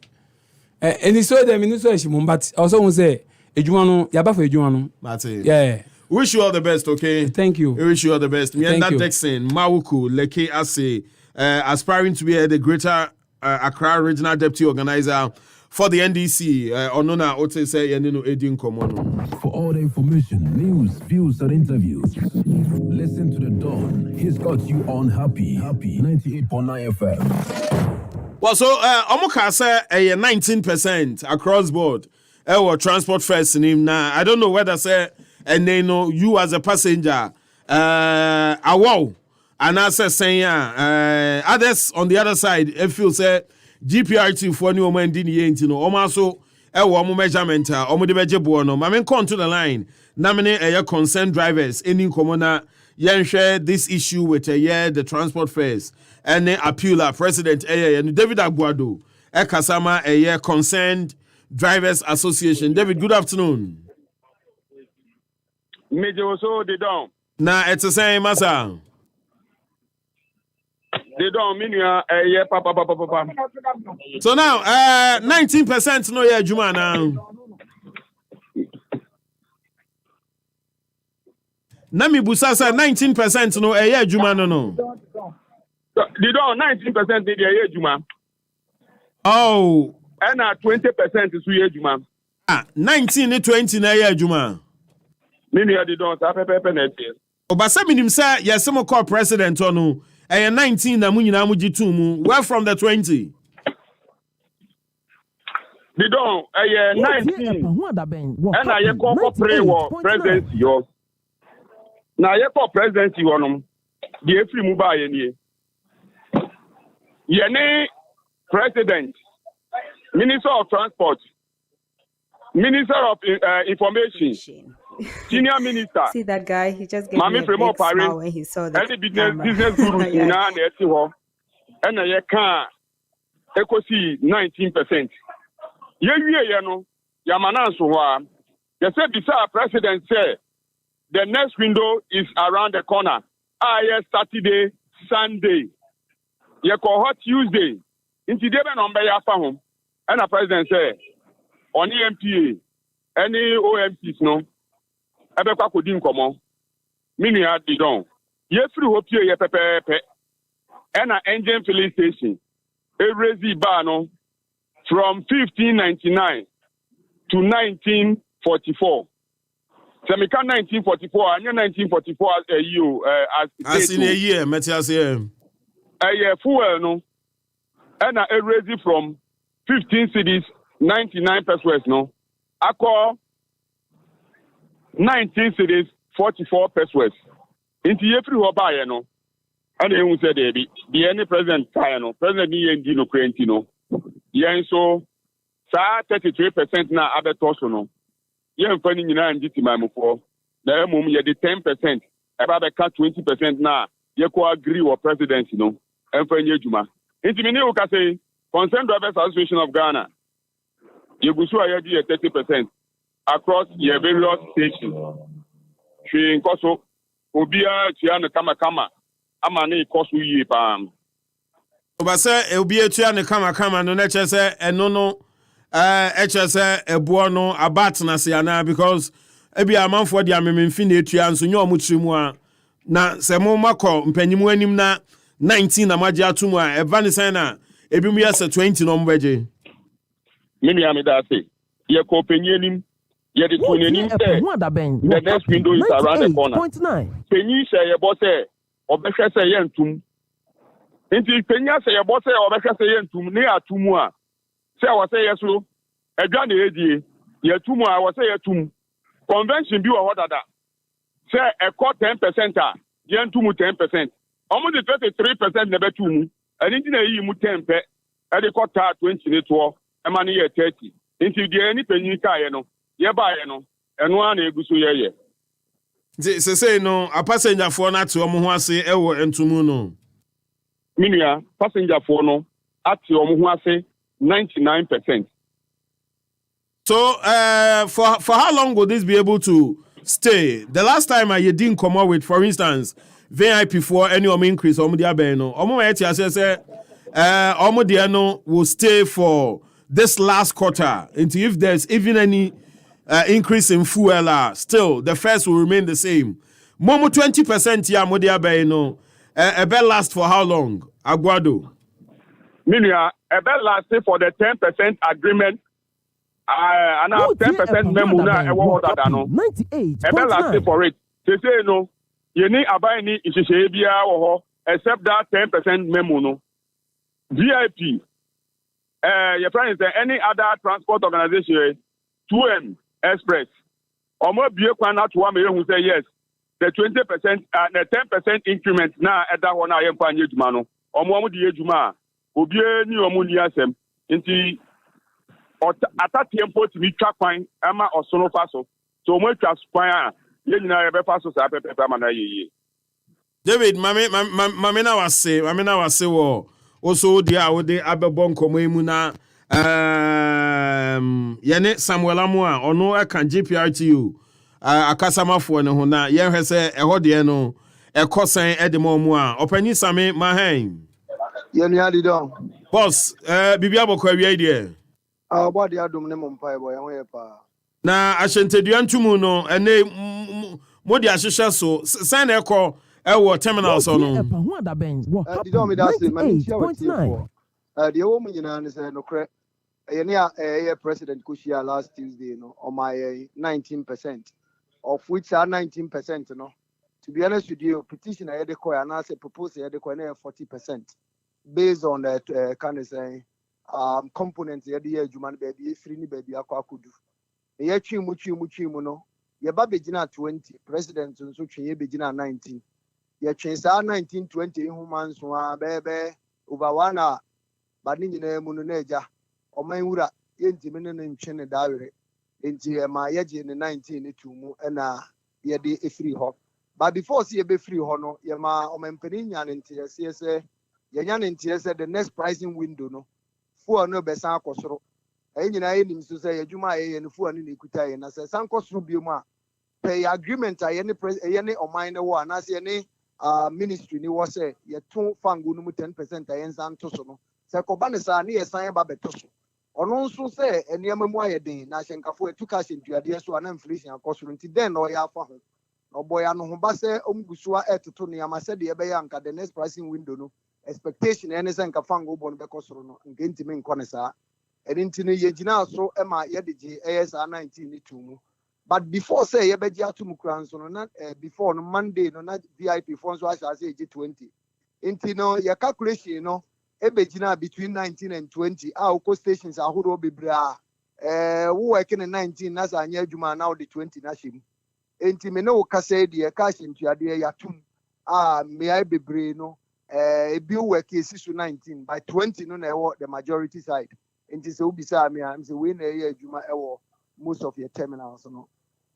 And he saw them in the but also won't say Ejuano, Yabafa Ejuano. That's it. Yeah. Wish you all the best, okay? Thank you. We wish you all the best. Me and that Dixon, Mauku, Leke Ase, aspiring to be the greater Accra Regional Deputy Organizer for the NDC. Onona Ote say Yanino Edin Komono. For all the information, news, views, and interviews, listen to the Don. He's got you on Happy 98.9 FM. Well, so Omuka say 19% across board. Transport first in him now. I don't know whether say and they know you as a passenger. Wow. And I say saying others on the other side, if you say GPRT for new man didn't you know also measurement de beje no. Mamen come to the line. Namine concerned drivers any commoner yen share this issue with the transport fares. And then appeal President and David Aguado, Kasama concerned drivers association. David, good afternoon. Major also they don't. Nah, it's the same massa. They don't mean papa. So now 19% no yeah Juma now. Nami Busasa 19% no yeah Juma no. They don't 19% they are Juma. Oh. And 20% is we Juma. 19 and 20 na yeah Juma. Many they don't have a Obasa minim say yes some call president ono 19 na mu nyina mu gitu mu. Where from the 20? They don't 19. And I call pray war presidency yours. Now you call presidency on the free mobile any. Yene President, Minister of Transport, Minister of Information, Senior Minister. See that guy? He just gave me a big smile when he saw that. Any business guru in and I can't echo see 19%. You know, Yamanan Suwa. They said beside President said the next window is around the corner. Saturday, Sunday. You call hot Tuesday. Into the number ya home. And the president say on EMPA, any OMCs no. Ebekwa kodin komo. Mini ya didon. Ye free hope ye pepe. And an engine filling station. Every no from 1599 to 1944. Semika 1944 and 1944 as in a year, Matthias fuel no, and I raise it from 15 cities, 99 pesos no. I call 19 cities, 44 pesos. Into every hoba no, and they will say there be any president no, president ni no Quentino. Yen so, 33% na abetoso no. Yen fani nyina njiti mamuko. Na emum ye de 10%, eba beka 20% na ye ko agree with presidency no. Enfanye juma. Into me new say Concerned Drivers Association of Ghana. You go so I 30% across your various stations. She Koso Obia Tiana Kama Amani Kosu Yi Pam. But say Obia Tiana Kama no nature say and no HSA Ebuano Abatna Siana because ebi a man for the amemfinity and so nyo mutrimu na se mo mako mpanyimu anim na 19 na magia tumu a evanisa na ebi mu yesa 20 no mbeje mimi amida say ye ko penyenim ye de tunenim say the next window is around the corner penyi say ye boss say obehwe say ye ntum nti penya say ye boss say obehwe say ye ntum ne atumu a say wa say yeso edwa na edie ye tumu a wa say ye tum convention bi wo dada say e ko 10% a ye ntum 10% almost 23% na betumu ani ndi na yi mu 10 pe e de ko ta 20 ne to e ma ne ye 30 nti die ni penyi ka ye no ye ba ye no eno a na eguso ye se say no a passenger for na to omo ho ase e wo ntumu no minua passenger for no ate omo ho ase 99%. So, for how long will this be able to stay? The last time you didn't come up with, for instance, VIP for any increase, Omudiabeno, Omudiano will stay for this last quarter. And if there's even any increase in fuel, still the fares will remain the same. Momo 20% ya Omudiabeno, a bell last for how long? Aguado. Minia, a bell lasted for the 10% agreement. And now 10% memo now a what that no. A bell lasted for it. They say no, you need a buy any Ishabia or except that 10% memo no. VIP, your friend is any other transport organization, 2M Express, or more beer can out to 1 million who say yes. The 20% the 10% increment now at that one I am finding mano. Or more the Juma. Obie ni omuni asem nti atati empo ti mi twa kwan ama osono faso so mo twa kwan a ye nyina ye be faso sa pepe ma na yeye David mame na wase wo oso dia wode abebon komo emu na yene Samuel Amu a ono e kan GPRTU akasamafo ne ho na ye hwe se eho de no ekosan e de mo mu a opanyi same mahan Yeni don. Boss, bibia bokwa wi ide. Body adum ne mo mpa ebo ye pa. Na ahyentedua ntumu no ene modi ahyehye so san na ekọ ewo terminal so no. Di don me da say man chia wati for. De wo mu nyina ne say no kre. Yeni a president kushia last Tuesday no on my 19% of which are 19% no. To be honest with you, petition I had ko and I say proposal I had ko na 40%. Based on that kind of say components here the human baby free ni baby akwakudu ye chimu no ye ba begina 20 president nso twen ye begina 19 ye twen sa 19 20 human so bebe over one hour ba ni nyina mu no na eja oman wura ye ntimi ne ntwe ne dawere enti ma ye je ne 19 ne tumu na ye de e free ho but before see ye be free ho no ye ma oman pani nya ne nti ye say Yanyan and said the next pricing window no. For no besan cosro. Any name to say a Juma and for an equity and as a Sancos Rubiuma. Pay agreement any or minor one as any ministry ni was say ye 2 fangunum 10% I ensan tosono. Sacobanesa near San Babetoso. On also say any memoir day, Nashenka took us into a dear so an inflation cost then or ya for him. No boy, I know Base Gusua et to Tony Amasa de Abayanka, the next pricing window no. Expectation anything ka fango bon be kosoro no ngenti me nkone sa edinti ne yegina so e ma ye de ASR 19 ni tumu but before say ye beji atum kran so no na before no Monday no na VIP phones so as say 20 inti no your calculation no e begina between 19 and 20 ko stations ahoro bebra wo working in 19 na sa anya adwuma na the 20 na shim inti me no ka say de ka shim tuade ya tum me ai bebre no a bill work is 19 by 20 no na the majority side nti se obi say me am say we na ye adwuma most of your terminals no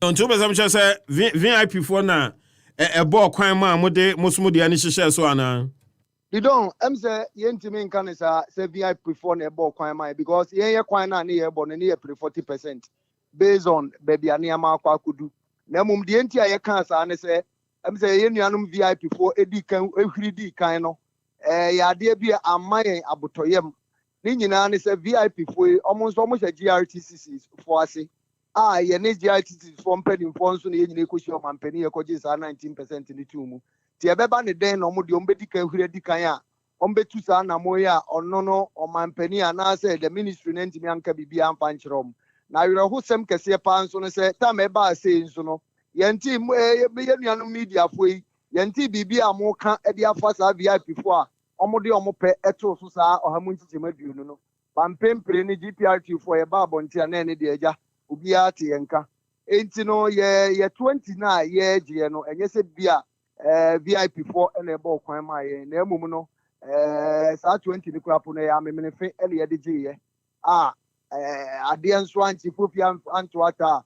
onto be some say VIP for na e bo kwan ma mode mosumudi ani hyehyɛ so ana You don't. I'm say yentimi nkan say VIP for na ebo kwan mai because ye kwan na ne ebo na ne 40% based on baby aniama akwa kudu. Na mum de enti aye kan sa ne say I'm say ye nuanum VIP for edi kan ehwiri di kan no. Ya de bi amayen abotoyem. Ni nyina ne say VIP for almost GRTC for ase. Ye ne GRTC for mpedi for nso na ye nyina ekoshi o mampani ye koji sa 19% ni tumu. Ti ebeba ne den no mo de ombedi kan hwire di kan a ombetu sa na mo ya ono no o mampani ana say the ministry na ntimi anka bibia amfa nkyerem na yero ho sem kese pa nso no say ta me ba say nso no yenti ye nuanu media foi yenti bibia mo ka e de afa sa VIP fo a omo de omo pe eto so sa ohamu ntichemaduonu no pampempre ni GPRT fo ye ba abonti na ne de agya obia te yenka enti no ye 20 na ye gye no enye se bia VIP for and a ball kwan my na mum no sa 20 ni kwapo na ya memene fe ele ye de gye ade nso anti fofia anto ata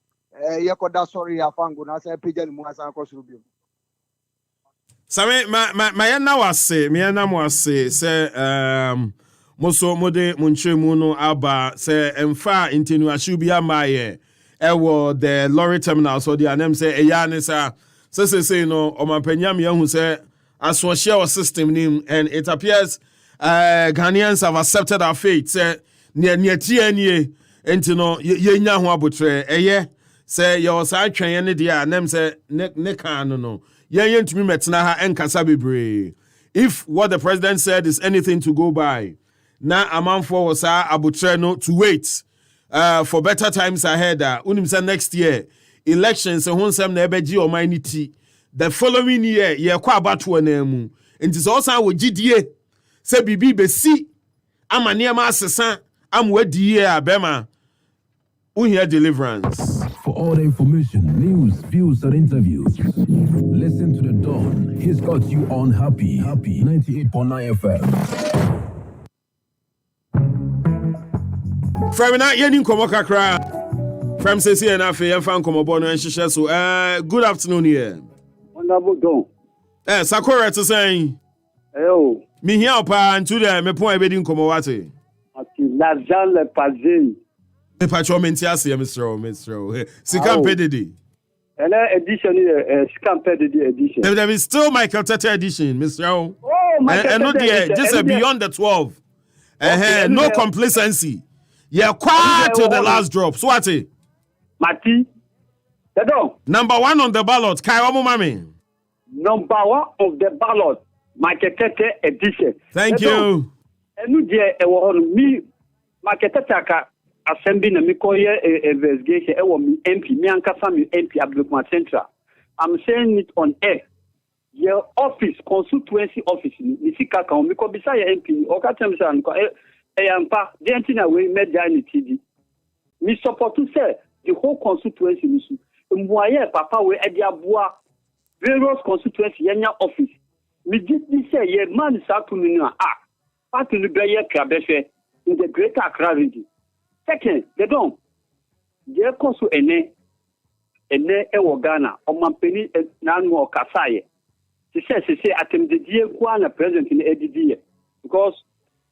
ye koda sorry afango na sa page ni mu asan akosoro bi Same ma yana wase say moso mode munchemu no aba say emfa intinu ashubi amaye ewo the lorry terminal so the anem say eyane sa say no omampanyam yahu say aswohye our system nim and it appears Ghanaians have accepted our fate say near tie nie enti no yenya ho abotre eye say your sa twen ne dia anem say ne kan no yentumi metna ha enkasa bebre. If what the president said is anything to go by, na amanfo was abotre no to wait for better times ahead. Unim say next year elections ehonsem na ebeji omanity the following year ye kwa abatu na mu enti so san wo gidie say bibi besi amane ma asesa amwadi ye abema uhia deliverance. For all the information, news, views, and interviews, listen to the Don. He's got you on Happy 98.9 FM. From na yenin komo kakra. From Sesi and Afe and fan komo bono and shisha so. Good afternoon here. Honorable Don. Sakura to saying. Hello. Me here pa and to the me point ebedin komo wate. Ati Lazan le Pazin. Me pacho mentiasi Mr. Sikam pedidi. And edition Sikam pedidi edition. There is still Michael Tete edition, Mr. Oh, Michael Tete. Just beyond the 12. No complacency. Yeah, quiet till the last drop. Swati. Mati. Number 1 on the ballot. Kaiwamu Mami. Number 1 of the ballot. Michael Tete edition. Thank you. And me Michael Tete assembly na mikoye investigation me MP me ankasa me MP Abdulkman Central. I'm saying it on air. Your office constituency office ni sika kan because beside your MP o ka tell me say nko ampa the antina we made in TV. Me support to say the whole constituency ni su mboaye papa we e dia boa various constituency yenya office. Me did say ye man sa to me no party no be ye krabefe in the greater Accra region. Second, they don't. They also ene ewo Ghana. Omampeni nanu okasaye. She atem de die kwa na president in EDD because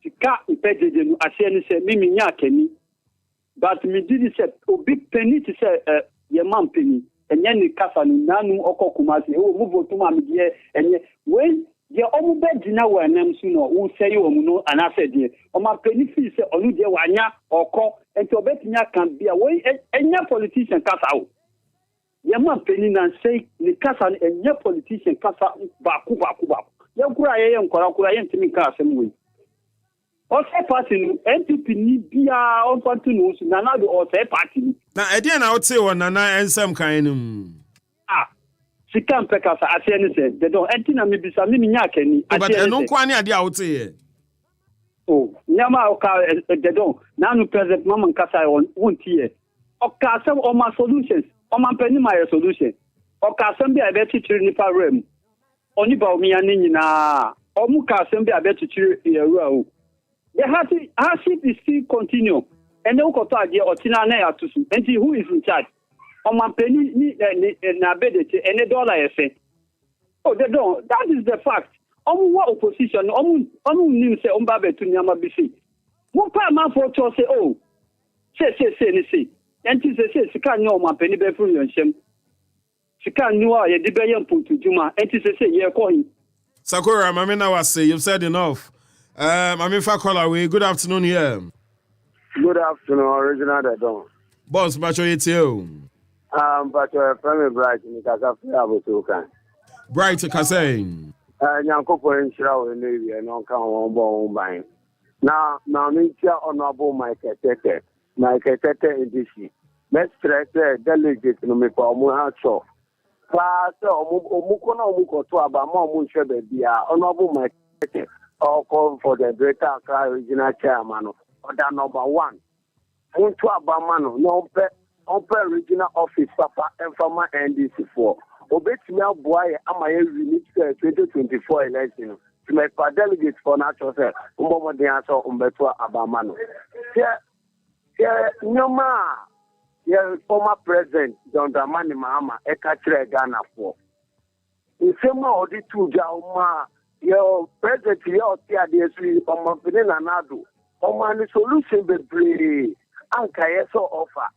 the car impeded no aseni say mimi nya keni. But me did say o big penny to say ye man penny. Enye ni kasa no nanu okokumasi. O mu votu ma me die enye when ye omu be dina wa nam su no wo say wo mu no anase die o ma peni fi say onu die wanya oko enti obetinya kan bia we enya politician kasa o ye ma peni na say ni kasa enya politician kasa baku ye kura ye nkora ye ntimi ka asem we o say party no NPP ni bia o party no su na do o say party na e dia na o te won na ensem kan nim Sikam pekasa aseni se they don't entina me bisa me nya kani but eno kwa ni ade a wote ye nyama oka they don't nanu president mama nkasa wonti ye oka some o ma solutions o ma pani my solution oka some be abeti tiri nipa rem oni ba omi ani nyina o mu ka some be abeti tiri yeru o the has it still continue and no koto ade otina na ya tusu enti who is in charge Omampeni ni na bedete ene dollar efe. Oh, they don't. That is the fact. opposition nim say omba betu nyama bisi mo pa man for to say oh say enti say sika nyo ma pani be fu yonshem sika nyo a ye de be yam putu juma enti say ye ko hin Sakura mami na was say you've said enough. Mami fa call away. Good afternoon here. Good afternoon, original Don. Boss, macho it you. But Premier Bright in Kaka Fiabutukan. Bright Kasane. Yankopo in Shrow in Navy and on count one bone buying. Now, Mintia Honorable Michael Tete in DC. Let's stress delegate no me for Muhacho. Class Omukona Omuko to Abama Munchebe Bia, Honorable Michael Tete, or call for the Greater Accra Regional Chairman, or that number one. Munchu Abamano, no Open regional office, Papa, and Farmer NDC for. Obetime boy, am I unique 2024 election to make for delegates for natural self. Umbo de answer Umbetua Abamano. Here, Nyoma, your former president, Don Dramani Mahama, Ekatre Ghana for. In same or the two Jauma, your president, your TRDSV, Omapin and Nadu, Omani solution be brave, Ankayeso offer.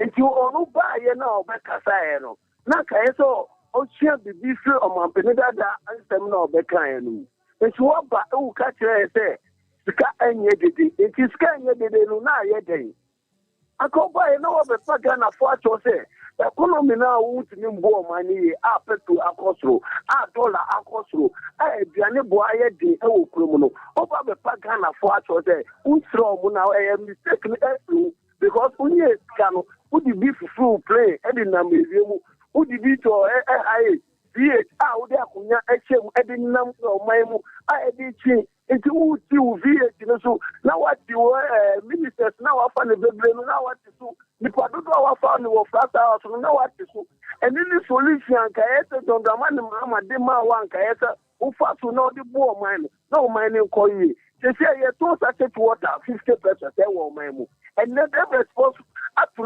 If you only buy Bekasayano, Nakayeso, Ocean be different on Penedada and Seminar Bekayano. If you want by catch a say, Sika and Yedi, it is kind of the Luna Yedi. I go buy no of a Pagana for to say, the economy now won't mean more money, up to Akosro, $1 Akosro, I Diane Boyedi, oh, criminal, over the Pagana for to say, Untro now I am mistaken because only a cano. Who the beef full play, Eddie Namuseum, who the beat or I, V8, out there, HM, Eddie Nam or Maimu, I did change into V8, so now what you ministers now are funny, now what to do, the Padudo found of flat house, now what to do, and in the solution, Kaeta, Don Damani Mama, Dema, one Kaeta, who fast to know the poor mine, no mining call you. They say you told such water 50%, they were Maimu, and then they responsible. Up to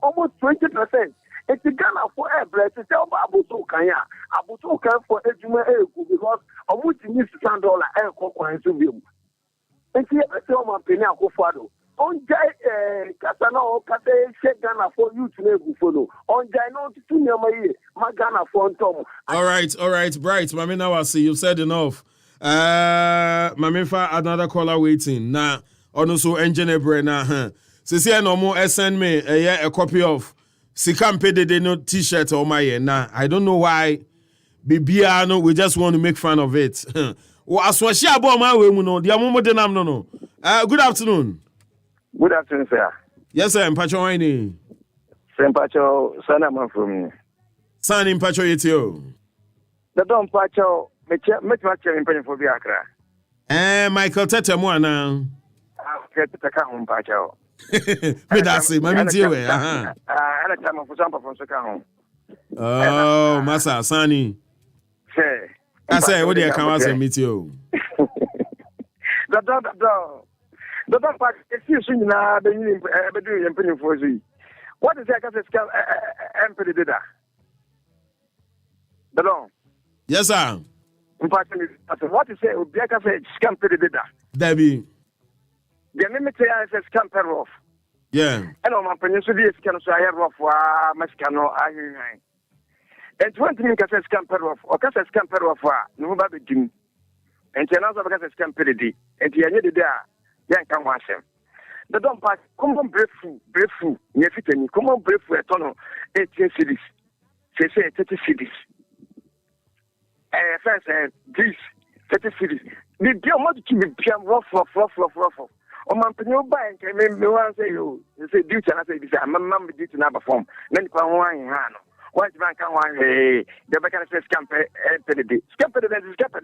almost 20%. It's a Ghana for air breath to tell Abuto Kanya. Abuto can for Ejuma because of which you need $10 air cocoa to be. And here I tell my penny Fado. On Jai Casano or Cate, shake Ghana for you to make follow. On Jai no to Yamaye, my Ghana for Tom. All right, Bright. Mami, now I see you've said enough. Mami, for another caller waiting. Now, also engineer Brenna, Sisi no more send me a copy of Sikampe de no t-shirt or my nah. I don't know why Bibiano we just want to make fun of it. Aswashi abo ma we mu no dia momo de nam no. Good afternoon. Good afternoon, sir. Yes, sir. Mpacho wani. Mpacho sana man from. Sana mpacho yetio. The Don Pacho met much in penny for Biakra. Michael Tete mo ana. Get the account Pacho. Me that's it. Mami tiwe. Aha. I had a time for some from Sakahon. Oh, Masa Sani. Say. I say what do you come and meet you? The dog pack is using now the doing and penny for you. What is that? Empty did that. The long. Yes, sir. In fact, what is it? Biaka said, Scamper did that. Debbie. The limit is a scamper off. Yeah. And on my peninsula is can say rough Mascano. And 20 minutes as scamper off, or Casa scamper off, no baby Jim. And Chanaza because scamper the and the end of the day, young can wash him. The don't pass, come on, breathful, near fitting, come on, breathful, a tunnel, 18 cities. Say 30 cities. First, this 30 cities. The deal must keep it rough. O man penyo ba nke me wan say you say duty na say this am duty na perform na ni kwa ho an ha no what man kan ho an the be kan say scam pedede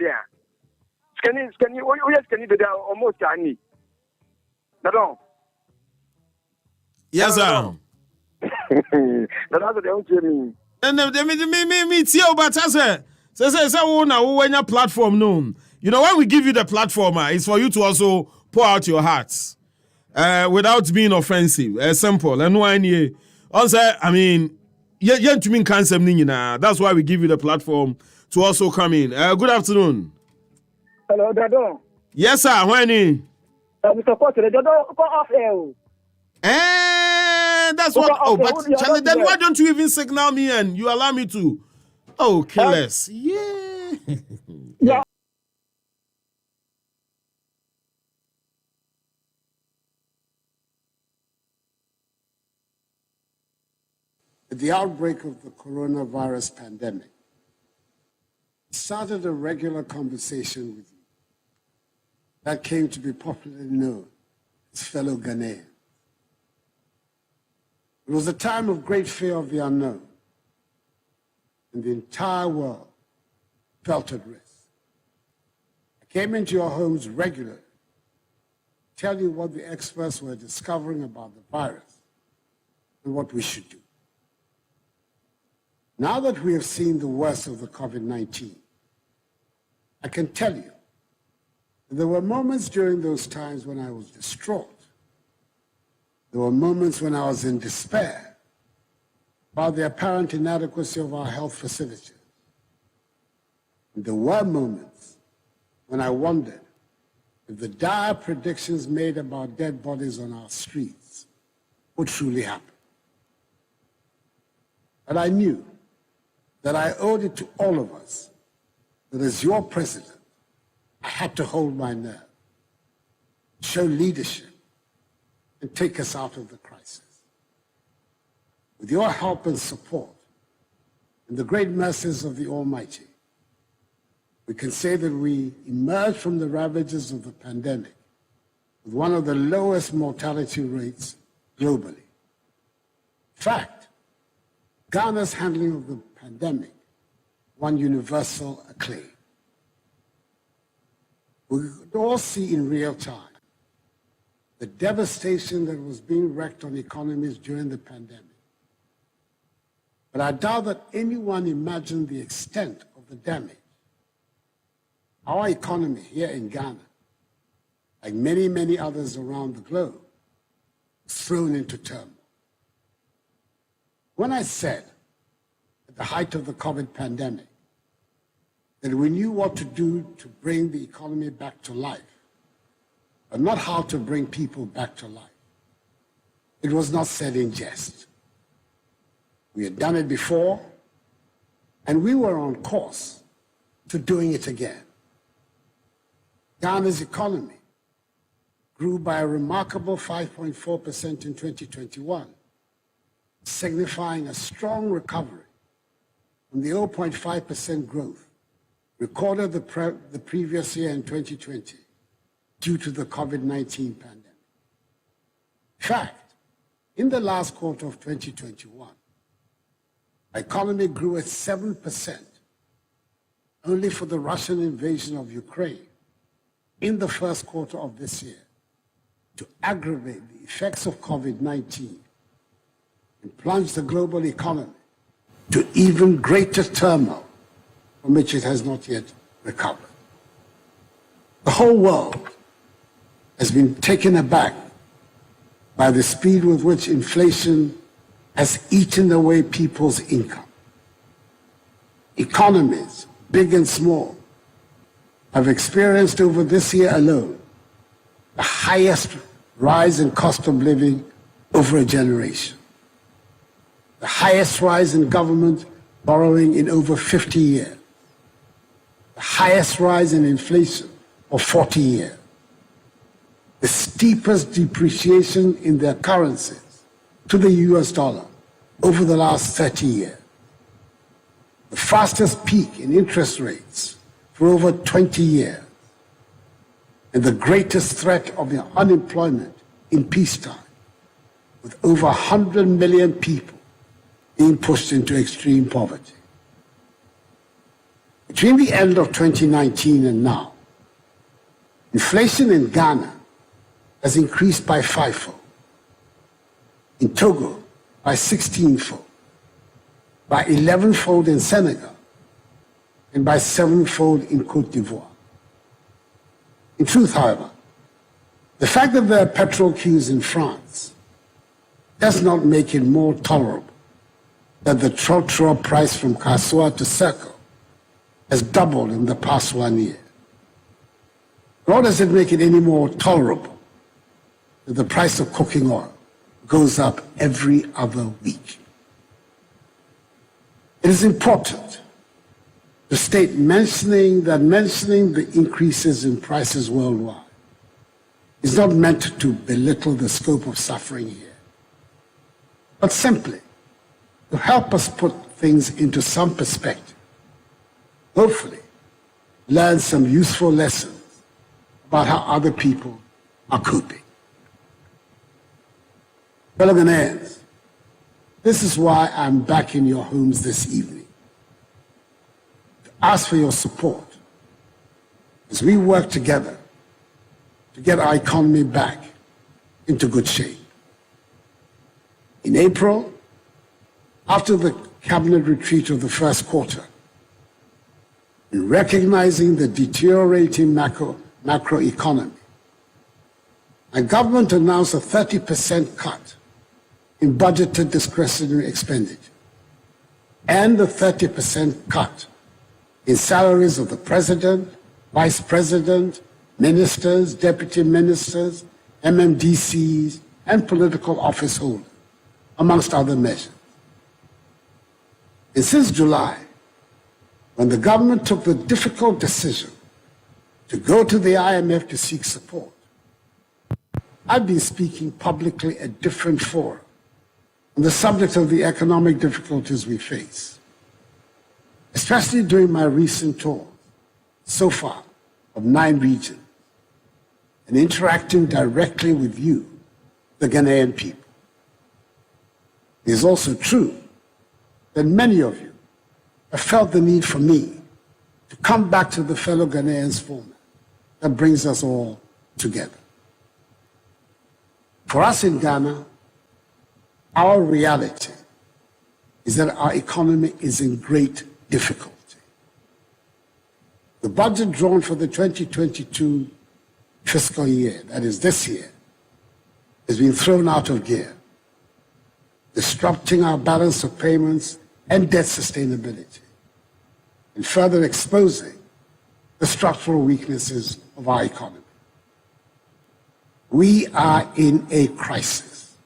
ya skani o yes skani de almost ani na don yes sir na do de on me and me tio but say wo na wo nya platform no. You know, when we give you the platform, it's for you to also pour out your hearts without being offensive. Simple. And also, I mean, that's why we give you the platform to also come in. Good afternoon. Hello, Dado. Yes, sir. When Mr. Porter, Dado, go off air. That's what. Oh, but Charlie, then why don't you even signal me and you allow me to? Oh, killers. Yeah. Yeah. At the outbreak of the coronavirus pandemic, I started a regular conversation with you that came to be popularly known as fellow Ghanaians. It was a time of great fear of the unknown, and the entire world felt at risk. I came into your homes regularly to tell you what the experts were discovering about the virus and what we should do. Now that we have seen the worst of the COVID-19, I can tell you that there were moments during those times when I was distraught. There were moments when I was in despair about the apparent inadequacy of our health facilities. And there were moments when I wondered if the dire predictions made about dead bodies on our streets would truly happen. But I knew that I owed it to all of us that as your president, I had to hold my nerve, show leadership, and take us out of the crisis. With your help and support, and the great mercies of the Almighty, we can say that we emerged from the ravages of the pandemic with one of the lowest mortality rates globally. In fact, Ghana's handling of the pandemic won universal acclaim. We could all see in real time the devastation that was being wreaked on economies during the pandemic. But I doubt that anyone imagined the extent of the damage. Our economy here in Ghana, like many, many others around the globe, was thrown into turmoil. When I said, at the height of the COVID pandemic, that we knew what to do to bring the economy back to life, but not how to bring people back to life, it was not said in jest. We had done it before, and we were on course to doing it again. Ghana's economy grew by a remarkable 5.4% in 2021, signifying a strong recovery from the 0.5% growth recorded the previous year in 2020 due to the COVID-19 pandemic. In fact, in the last quarter of 2021, our economy grew at 7%, only for the Russian invasion of Ukraine in the first quarter of this year to aggravate the effects of COVID-19 and plunge the global economy to even greater turmoil from which it has not yet recovered. The whole world has been taken aback by the speed with which inflation has eaten away people's income. Economies, big and small, have experienced over this year alone the highest rise in cost of living over a generation, the highest rise in government borrowing in over 50 years, the highest rise in inflation of 40 years, the steepest depreciation in their currencies to the US dollar over the last 30 years, the fastest peak in interest rates for over 20 years, and the greatest threat of unemployment in peacetime, with over 100 million people being pushed into extreme poverty. Between the end of 2019 and now, inflation in Ghana has increased by 5-fold, in Togo by 16-fold, by 11-fold in Senegal, and by 7-fold in Cote d'Ivoire. In truth, however, the fact that there are petrol queues in France does not make it more tolerable that the trotro price from Kassoa to Circle has doubled in the past 1 year. Nor does it make it any more tolerable that the price of cooking oil goes up every other week. It is important to state mentioning the increases in prices worldwide is not meant to belittle the scope of suffering here, but simply to help us put things into some perspective, hopefully learn some useful lessons about how other people are coping. Fellow Ghanaians, this is why I'm back in your homes this evening, to ask for your support as we work together to get our economy back into good shape. In April, after the cabinet retreat of the first quarter, in recognizing the deteriorating macroeconomy, our government announced a 30% cut in budgeted discretionary expenditure and a 30% cut in salaries of the president, vice president, ministers, deputy ministers, MMDCs, and political office holders, amongst other measures. And since July, when the government took the difficult decision to go to the IMF to seek support, I've been speaking publicly at different fora on the subject of the economic difficulties we face, especially during my recent tour so far of 9 regions, and interacting directly with you, the Ghanaian people. It is also true that many of you have felt the need for me to come back to the fellow Ghanaians format that brings us all together. For us in Ghana, our reality is that our economy is in great difficulty. The budget drawn for the 2022 fiscal year, that is this year, has been thrown out of gear, disrupting our balance of payments and debt sustainability, and further exposing the structural weaknesses of our economy. We are in a crisis.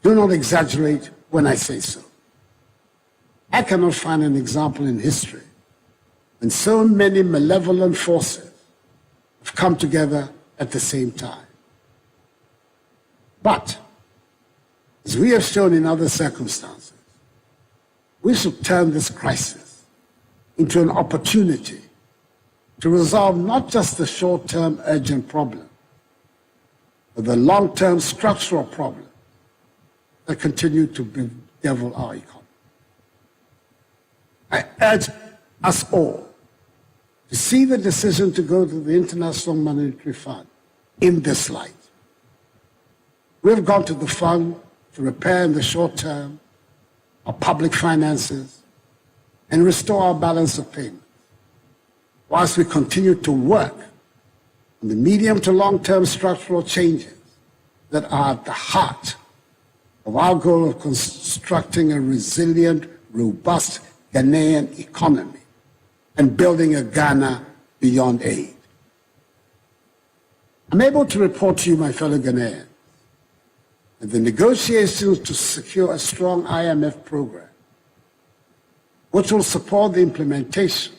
Do not exaggerate when I say so. I cannot find an example in history when so many malevolent forces have come together at the same time. But, as we have shown in other circumstances, we should turn this crisis into an opportunity to resolve not just the short-term urgent problem, but the long-term structural problem that continue to bedevil our economy. I urge us all to see the decision to go to the International Monetary Fund in this light. We have gone to the fund to repair in the short term our public finances and restore our balance of payments, whilst we continue to work on the medium to long-term structural changes that are at the heart of our goal of constructing a resilient, robust Ghanaian economy and building a Ghana beyond aid. I'm able to report to you, my fellow Ghanaians, that the negotiations to secure a strong IMF program, which will support the implementation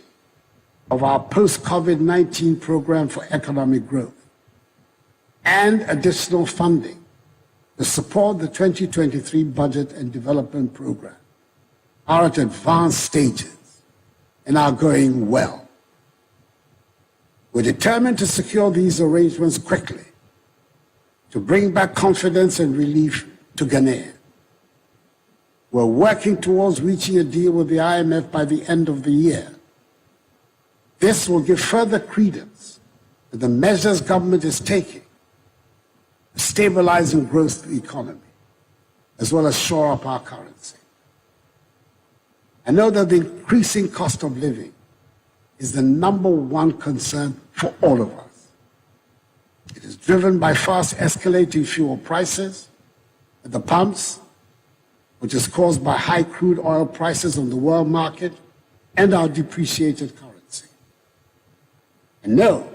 of our post-COVID-19 program for economic growth, and additional funding to support the 2023 budget and development program, are at advanced stages and are going well. We're determined to secure these arrangements quickly to bring back confidence and relief to Ghana. We're working towards reaching a deal with the IMF by the end of the year. This will give further credence to the measures government is taking to stabilize and grow the economy, as well as shore up our currency. I know that the increasing cost of living is the #1 concern for all of us. It is driven by fast escalating fuel prices at the pumps, which is caused by high crude oil prices on the world market and our depreciated currency. And no,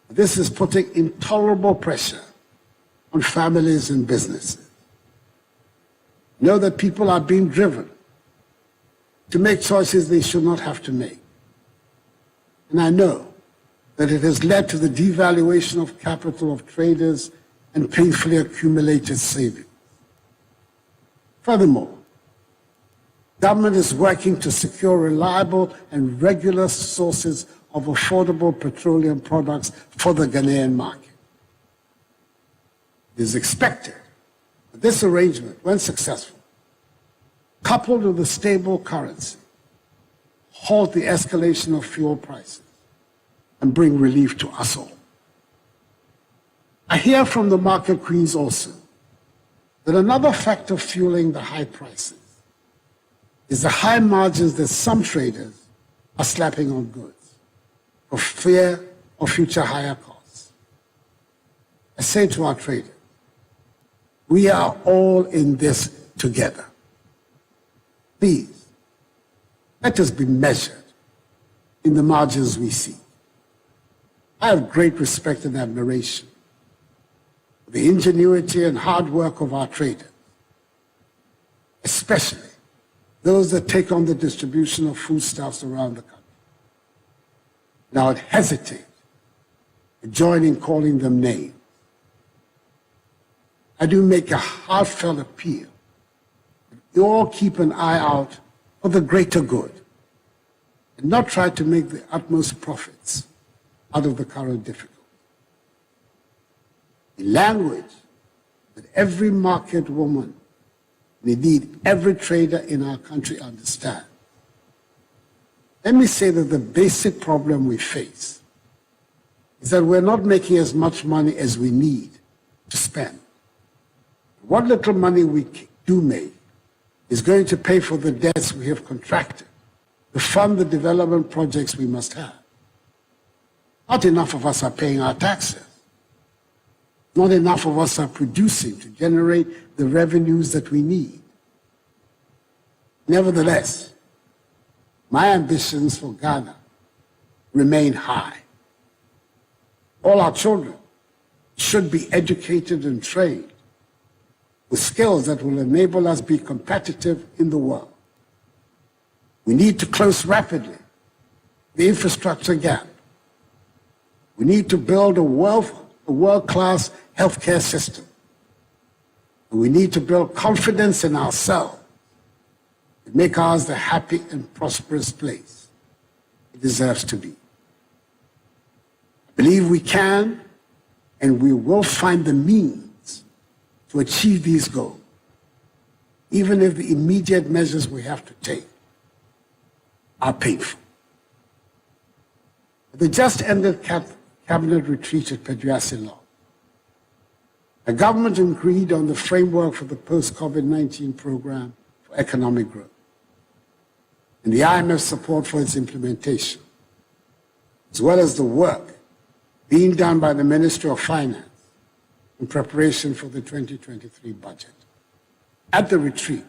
this is putting intolerable pressure on families and businesses. Know that people are being driven to make choices they should not have to make. And I know that it has led to the devaluation of capital of traders and painfully accumulated savings. Furthermore, government is working to secure reliable and regular sources of affordable petroleum products for the Ghanaian market. It is expected that this arrangement, when successful, coupled with a stable currency, halt the escalation of fuel prices and bring relief to us all. I hear from the market queens also that another factor fueling the high prices is the high margins that some traders are slapping on goods for fear of future higher costs. I say to our traders, we are all in this together. Please, let us be measured in the margins we see. I have great respect and admiration for the ingenuity and hard work of our traders, especially those that take on the distribution of foodstuffs around the country. Now, I would hesitate to join in calling them names. I do make a heartfelt appeal that you all keep an eye out for the greater good and not try to make the utmost profits out of the current difficulty. A language that every market woman, and indeed every trader in our country understands. Let me say that the basic problem we face is that we're not making as much money as we need to spend. What little money we do make is going to pay for the debts we have contracted to fund the development projects we must have. Not enough of us are paying our taxes. Not enough of us are producing to generate the revenues that we need. Nevertheless, my ambitions for Ghana remain high. All our children should be educated and trained with skills that will enable us to be competitive in the world. We need to close rapidly the infrastructure gap. We need to build a world-class healthcare system. And we need to build confidence in ourselves and make ours the happy and prosperous place it deserves to be. I believe we can and we will find the means to achieve these goals, even if the immediate measures we have to take are painful. The just ended cabinet retreat at Peduasin, the government agreed on the framework for the post-COVID-19 program for economic growth and the IMF support for its implementation, as well as the work being done by the Ministry of Finance in preparation for the 2023 budget. At the retreat,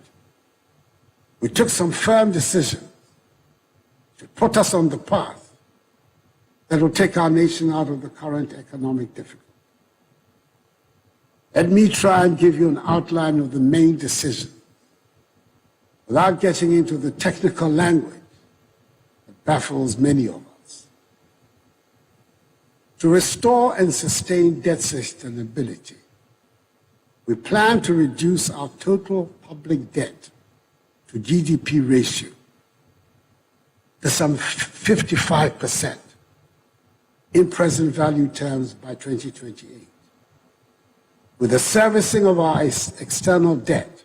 we took some firm decisions to put us on the path that will take our nation out of the current economic difficulty. Let me try and give you an outline of the main decision without getting into the technical language that baffles many of us. To restore and sustain debt sustainability, we plan to reduce our total public debt to GDP ratio to some 55% in present value terms by 2028, with the servicing of our external debt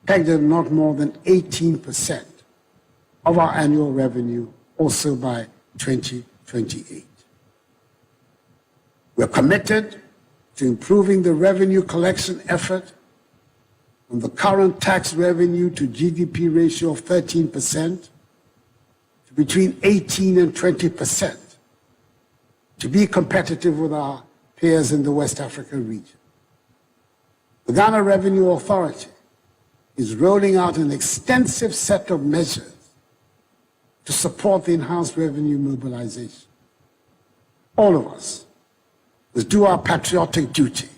pegged at not more than 18% of our annual revenue also by 2028. We're committed to improving the revenue collection effort from the current tax revenue to GDP ratio of 13% to between 18 and 20% to be competitive with our peers in the West Africa region. The Ghana Revenue Authority is rolling out an extensive set of measures to support the enhanced revenue mobilization. All of us must do our patriotic duty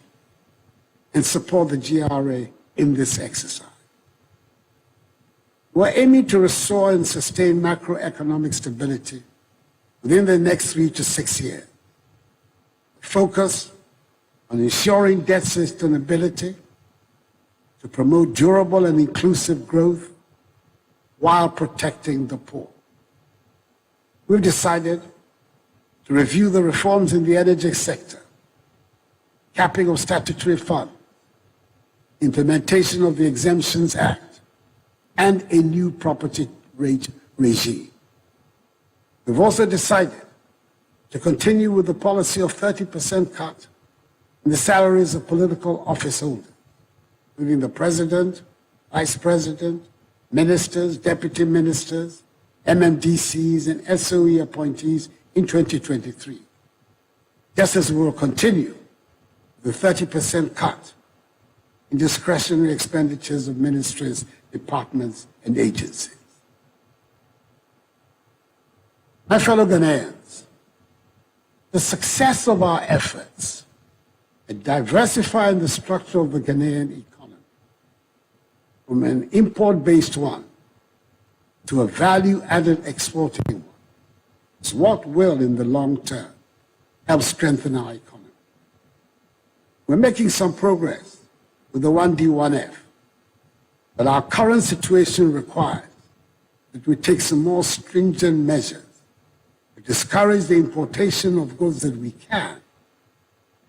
and support the GRA in this exercise. We're aiming to restore and sustain macroeconomic stability within the next 3 to 6 years. Focus on ensuring debt sustainability to promote durable and inclusive growth while protecting the poor. We've decided to review the reforms in the energy sector, capping of statutory funds, implementation of the Exemptions Act, and a new property rate regime. We've also decided to continue with the policy of 30% cut in the salaries of political office holders, including the President, Vice President, Ministers, Deputy Ministers, MMDCs, and SOE appointees in 2023, just as we will continue the 30% cut in discretionary expenditures of ministries, departments, and agencies. My fellow Ghanaians, the success of our efforts at diversifying the structure of the Ghanaian economy from an import-based one to a value-added exporting one is what will, in the long term, help strengthen our economy. We're making some progress with the 1D1F, but our current situation requires that we take some more stringent measures to discourage the importation of goods that we can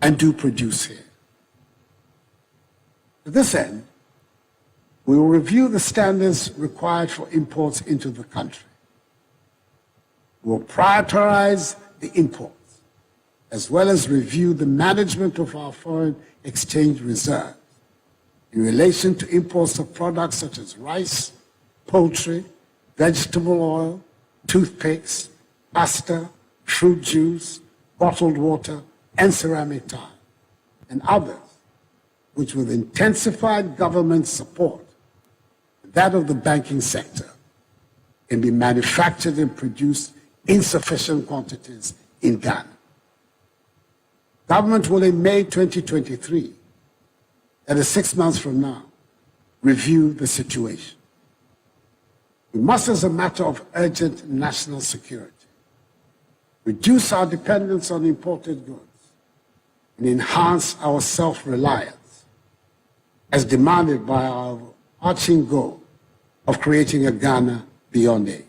and do produce here. To this end, we will review the standards required for imports into the country. We will prioritize the imports, as well as review the management of our foreign exchange reserves in relation to imports of products such as rice, poultry, vegetable oil, toothpicks, pasta, fruit juice, bottled water, and ceramic tile, and others, which with intensified government support, that of the banking sector, can be manufactured and produced in sufficient quantities in Ghana. Government will in May 2023, that is 6 months from now, review the situation. We must, as a matter of urgent national security, reduce our dependence on imported goods and enhance our self-reliance, as demanded by our arching goal of creating a Ghana beyond aid.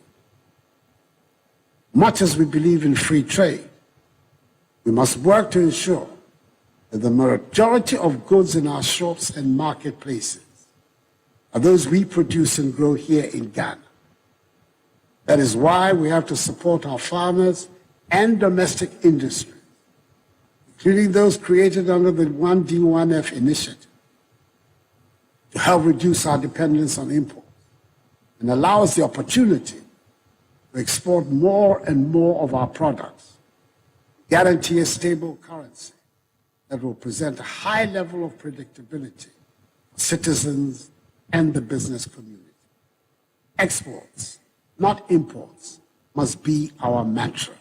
Much as we believe in free trade, we must work to ensure that the majority of goods in our shops and marketplaces are those we produce and grow here in Ghana. That is why we have to support our farmers and domestic industry, including those created under the 1D1F initiative, to help reduce our dependence on imports and allow us the opportunity to export more and more of our products, guarantee a stable currency that will present a high level of predictability for citizens and the business community. Exports, not imports, must be our mantra.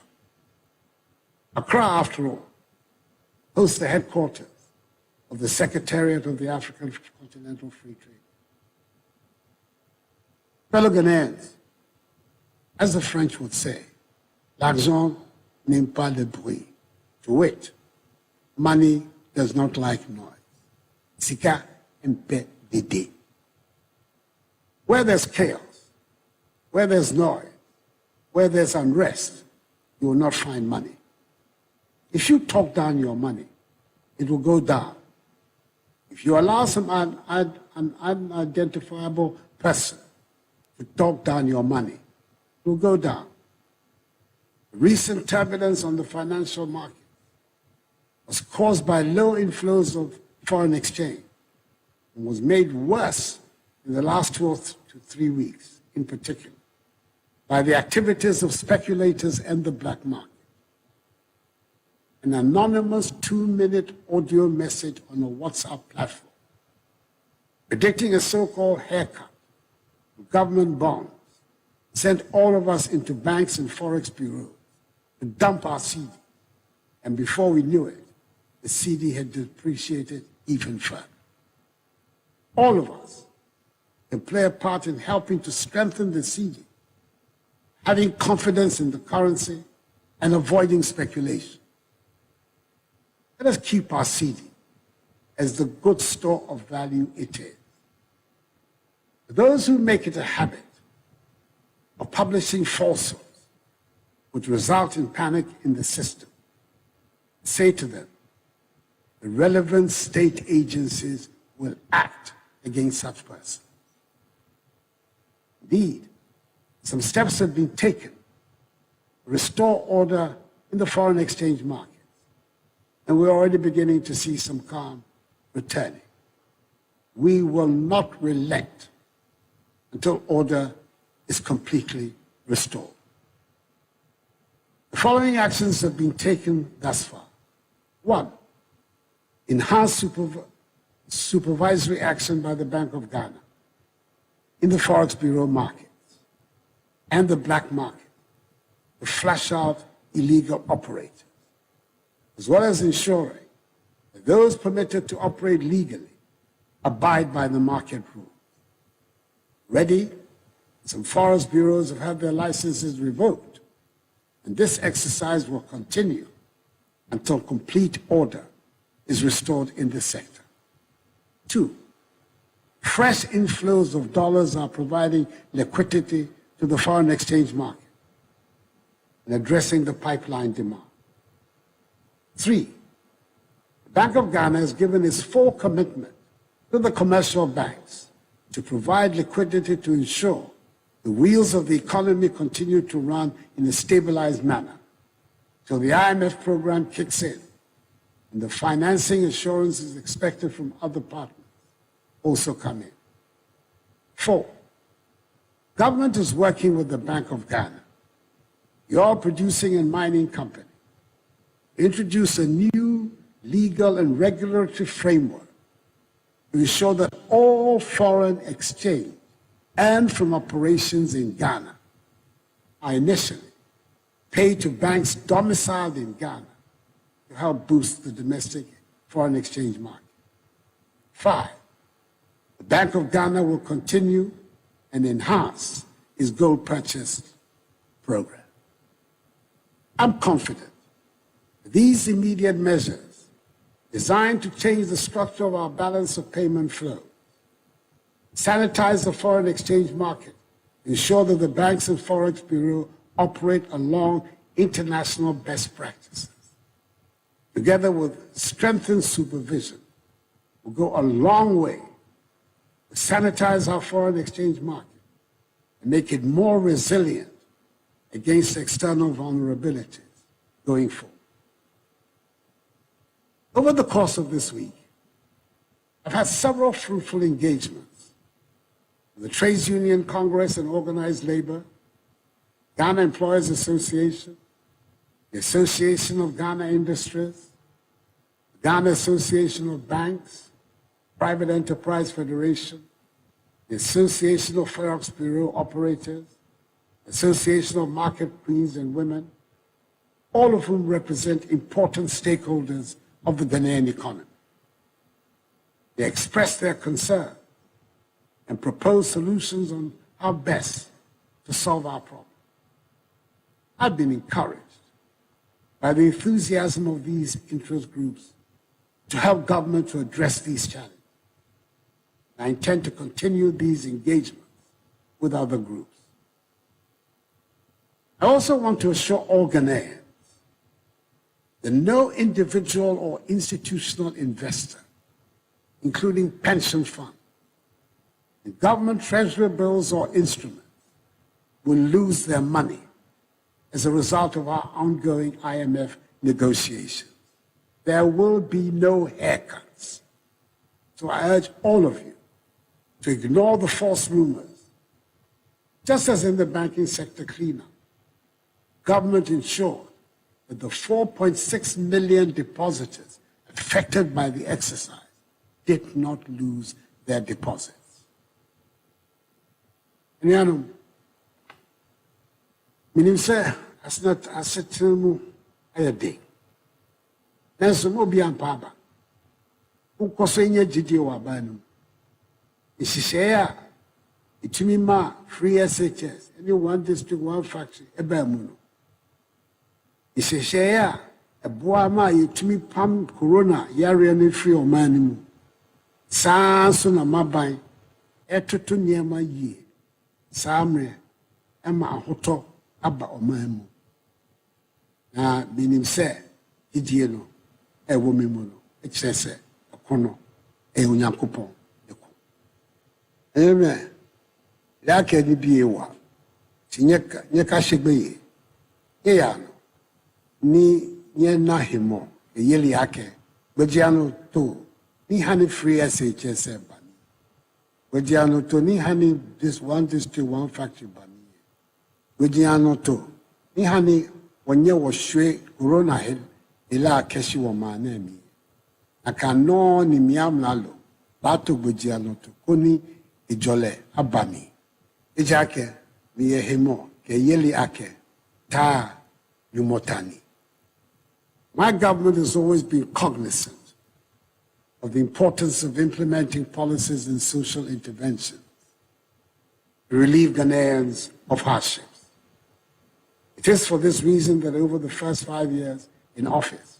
Accra, after all, hosts the headquarters of the Secretariat of the African Continental Free Trade. Fellow Ghanaians, as the French would say, l'argent n'aime pas le bruit. To wit, money does not like noise. Sika mpe dede. Where there's chaos, where there's noise, where there's unrest, you will not find money. If you talk down your money, it will go down. If you allow some an unidentifiable person to talk down your money, it will go down. Recent turbulence on the financial market was caused by low inflows of foreign exchange and was made worse in the last 2 to 3 weeks, in particular, by the activities of speculators and the black market. An anonymous 2-minute audio message on a WhatsApp platform predicting a so-called haircut of government bonds sent all of us into banks and forex bureaus to dump our CD. And before we knew it, the CD had depreciated even further. All of us can play a part in helping to strengthen the CD, having confidence in the currency and avoiding speculation. Let us keep our CD as the good store of value it is. For those who make it a habit of publishing falsehoods, which result in panic in the system, say to them, the relevant state agencies will act against such persons. Indeed, some steps have been taken to restore order in the foreign exchange markets, and we're already beginning to see some calm returning. We will not relent until order is completely restored. The following actions have been taken thus far. 1, enhanced supervisory action by the Bank of Ghana in the Forex Bureau markets and the black market to flush out illegal operators, as well as ensuring that those permitted to operate legally abide by the market rules. Already, some Forex bureaus have had their licenses revoked, and this exercise will continue until complete order is restored in this sector. 2, fresh inflows of dollars are providing liquidity to the foreign exchange market and addressing the pipeline demand. 3, the Bank of Ghana has given its full commitment to the commercial banks to provide liquidity to ensure the wheels of the economy continue to run in a stabilized manner till the IMF program kicks in and the financing assurance is expected from other partners also come in. 4, government is working with the Bank of Ghana, the oil producing and mining company, to introduce a new legal and regulatory framework to ensure that all foreign exchange and from operations in Ghana are initially paid to banks domiciled in Ghana to help boost the domestic foreign exchange market. 5, the Bank of Ghana will continue and enhance its gold purchase program. I'm confident that these immediate measures designed to change the structure of our balance of payment flow, sanitize the foreign exchange market, ensure that the banks and Forex Bureau operate along international best practices, together with strengthened supervision, will go a long way to sanitize our foreign exchange market and make it more resilient against external vulnerabilities going forward. Over the course of this week, I've had several fruitful engagements with the Trades Union Congress and Organized Labor, Ghana Employers Association, the Association of Ghana Industries, the Ghana Association of Banks, Private Enterprise Federation, the Association of Forex Bureau Operators, Association of Market Queens and Women, all of whom represent important stakeholders of the Ghanaian economy. They expressed their concern and proposed solutions on how best to solve our problem. I've been encouraged by the enthusiasm of these interest groups to help government to address these challenges. I intend to continue these engagements with other groups. I also want to assure all Ghanaians that no individual or institutional investor, including pension funds, government treasury bills or instruments, will lose their money as a result of our ongoing IMF negotiations. There will be no haircuts. So I urge all of you to ignore the false rumors. Just as in the banking sector cleanup, government ensured that the 4.6 million depositors affected by the exercise did not lose their deposits. Meaning, sir, as not as a term a day. Then some will be on Papa. Who cosine Gigi or Banum? Is share it to me, ma, free SHS, any one district, one factory, a bamuno. Is a share a boama, you to me, pam, corona, yari free or manimu. Sanson a mabai, eto near my ye. Samre, Emma Hoto, Abba or mamu. Na meaning, sir, Idiano, a woman mono, excess, a cono, a unyankupon. Amen. Yake ni biyewa. Nyeka shigbe ye. Ni nye na himo. Yeli yake. Gwejiano to. Ni hani free SHS bani. Gwejiano to ni hani this one district, one factory bani. Gwejiano to. Ni hani wanye washwe corona head. Ila keshi wa manemi. Akano ni miyam lalo. Bato gwejiano to. Koni Ijole abami. Ijake ni yehimo ke yeli ake ta yumotani. My government has always been cognizant of the importance of implementing policies and social interventions to relieve Ghanaians of hardships. It is for this reason that over the first 5 years in office,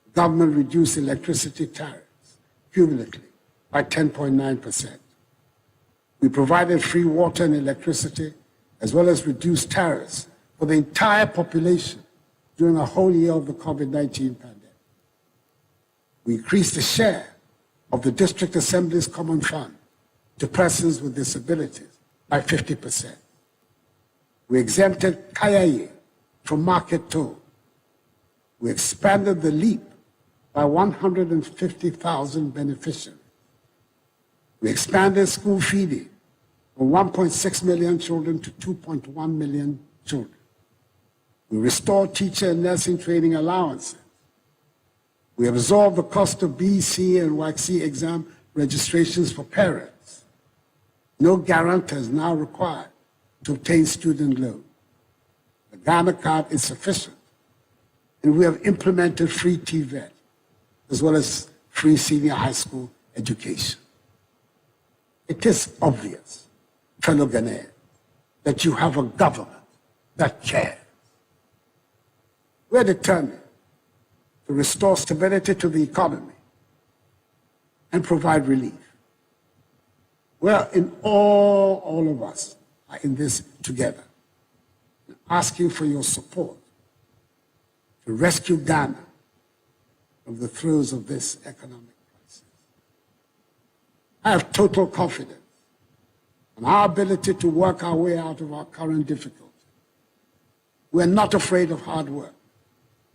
the government reduced electricity tariffs cumulatively by 10.9%. We provided free water and electricity, as well as reduced tariffs for the entire population during a whole year of the COVID-19 pandemic. We increased the share of the District Assembly's Common Fund to persons with disabilities by 50%. We exempted Kayaye from market toll. We expanded the LEAP by 150,000 beneficiaries. We expanded school feeding from 1.6 million children to 2.1 million children. We restored teacher and nursing training allowances. We absorbed the cost of BC and WACC exam registrations for parents. No guarantors now required to obtain student loan. The Ghana card is sufficient, and we have implemented free TVET, as well as free senior high school education. It is obvious, fellow Ghanaians, that you have a government that cares. We're determined to restore stability to the economy and provide relief. Well, all of us are in this together, asking for your support to rescue Ghana from the throes of this economic crisis. I have total confidence in our ability to work our way out of our current difficulty. We're not afraid of hard work.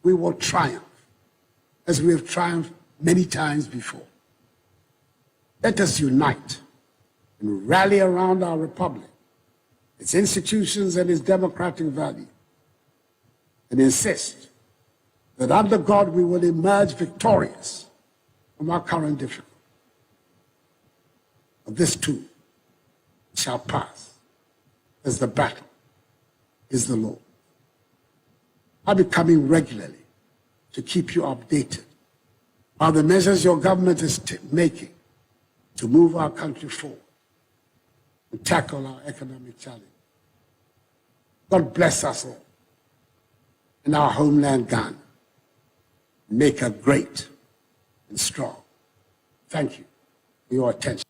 We will triumph, as we have triumphed many times before. Let us unite and rally around our republic, its institutions and its democratic value, and insist that under God we will emerge victorious from our current difficulty. But this too shall pass, as the battle is the Lord. I'll be coming regularly to keep you updated on the measures your government is making to move our country forward and tackle our economic challenge. God bless us all in our homeland Ghana. Make her great and strong. Thank you for your attention.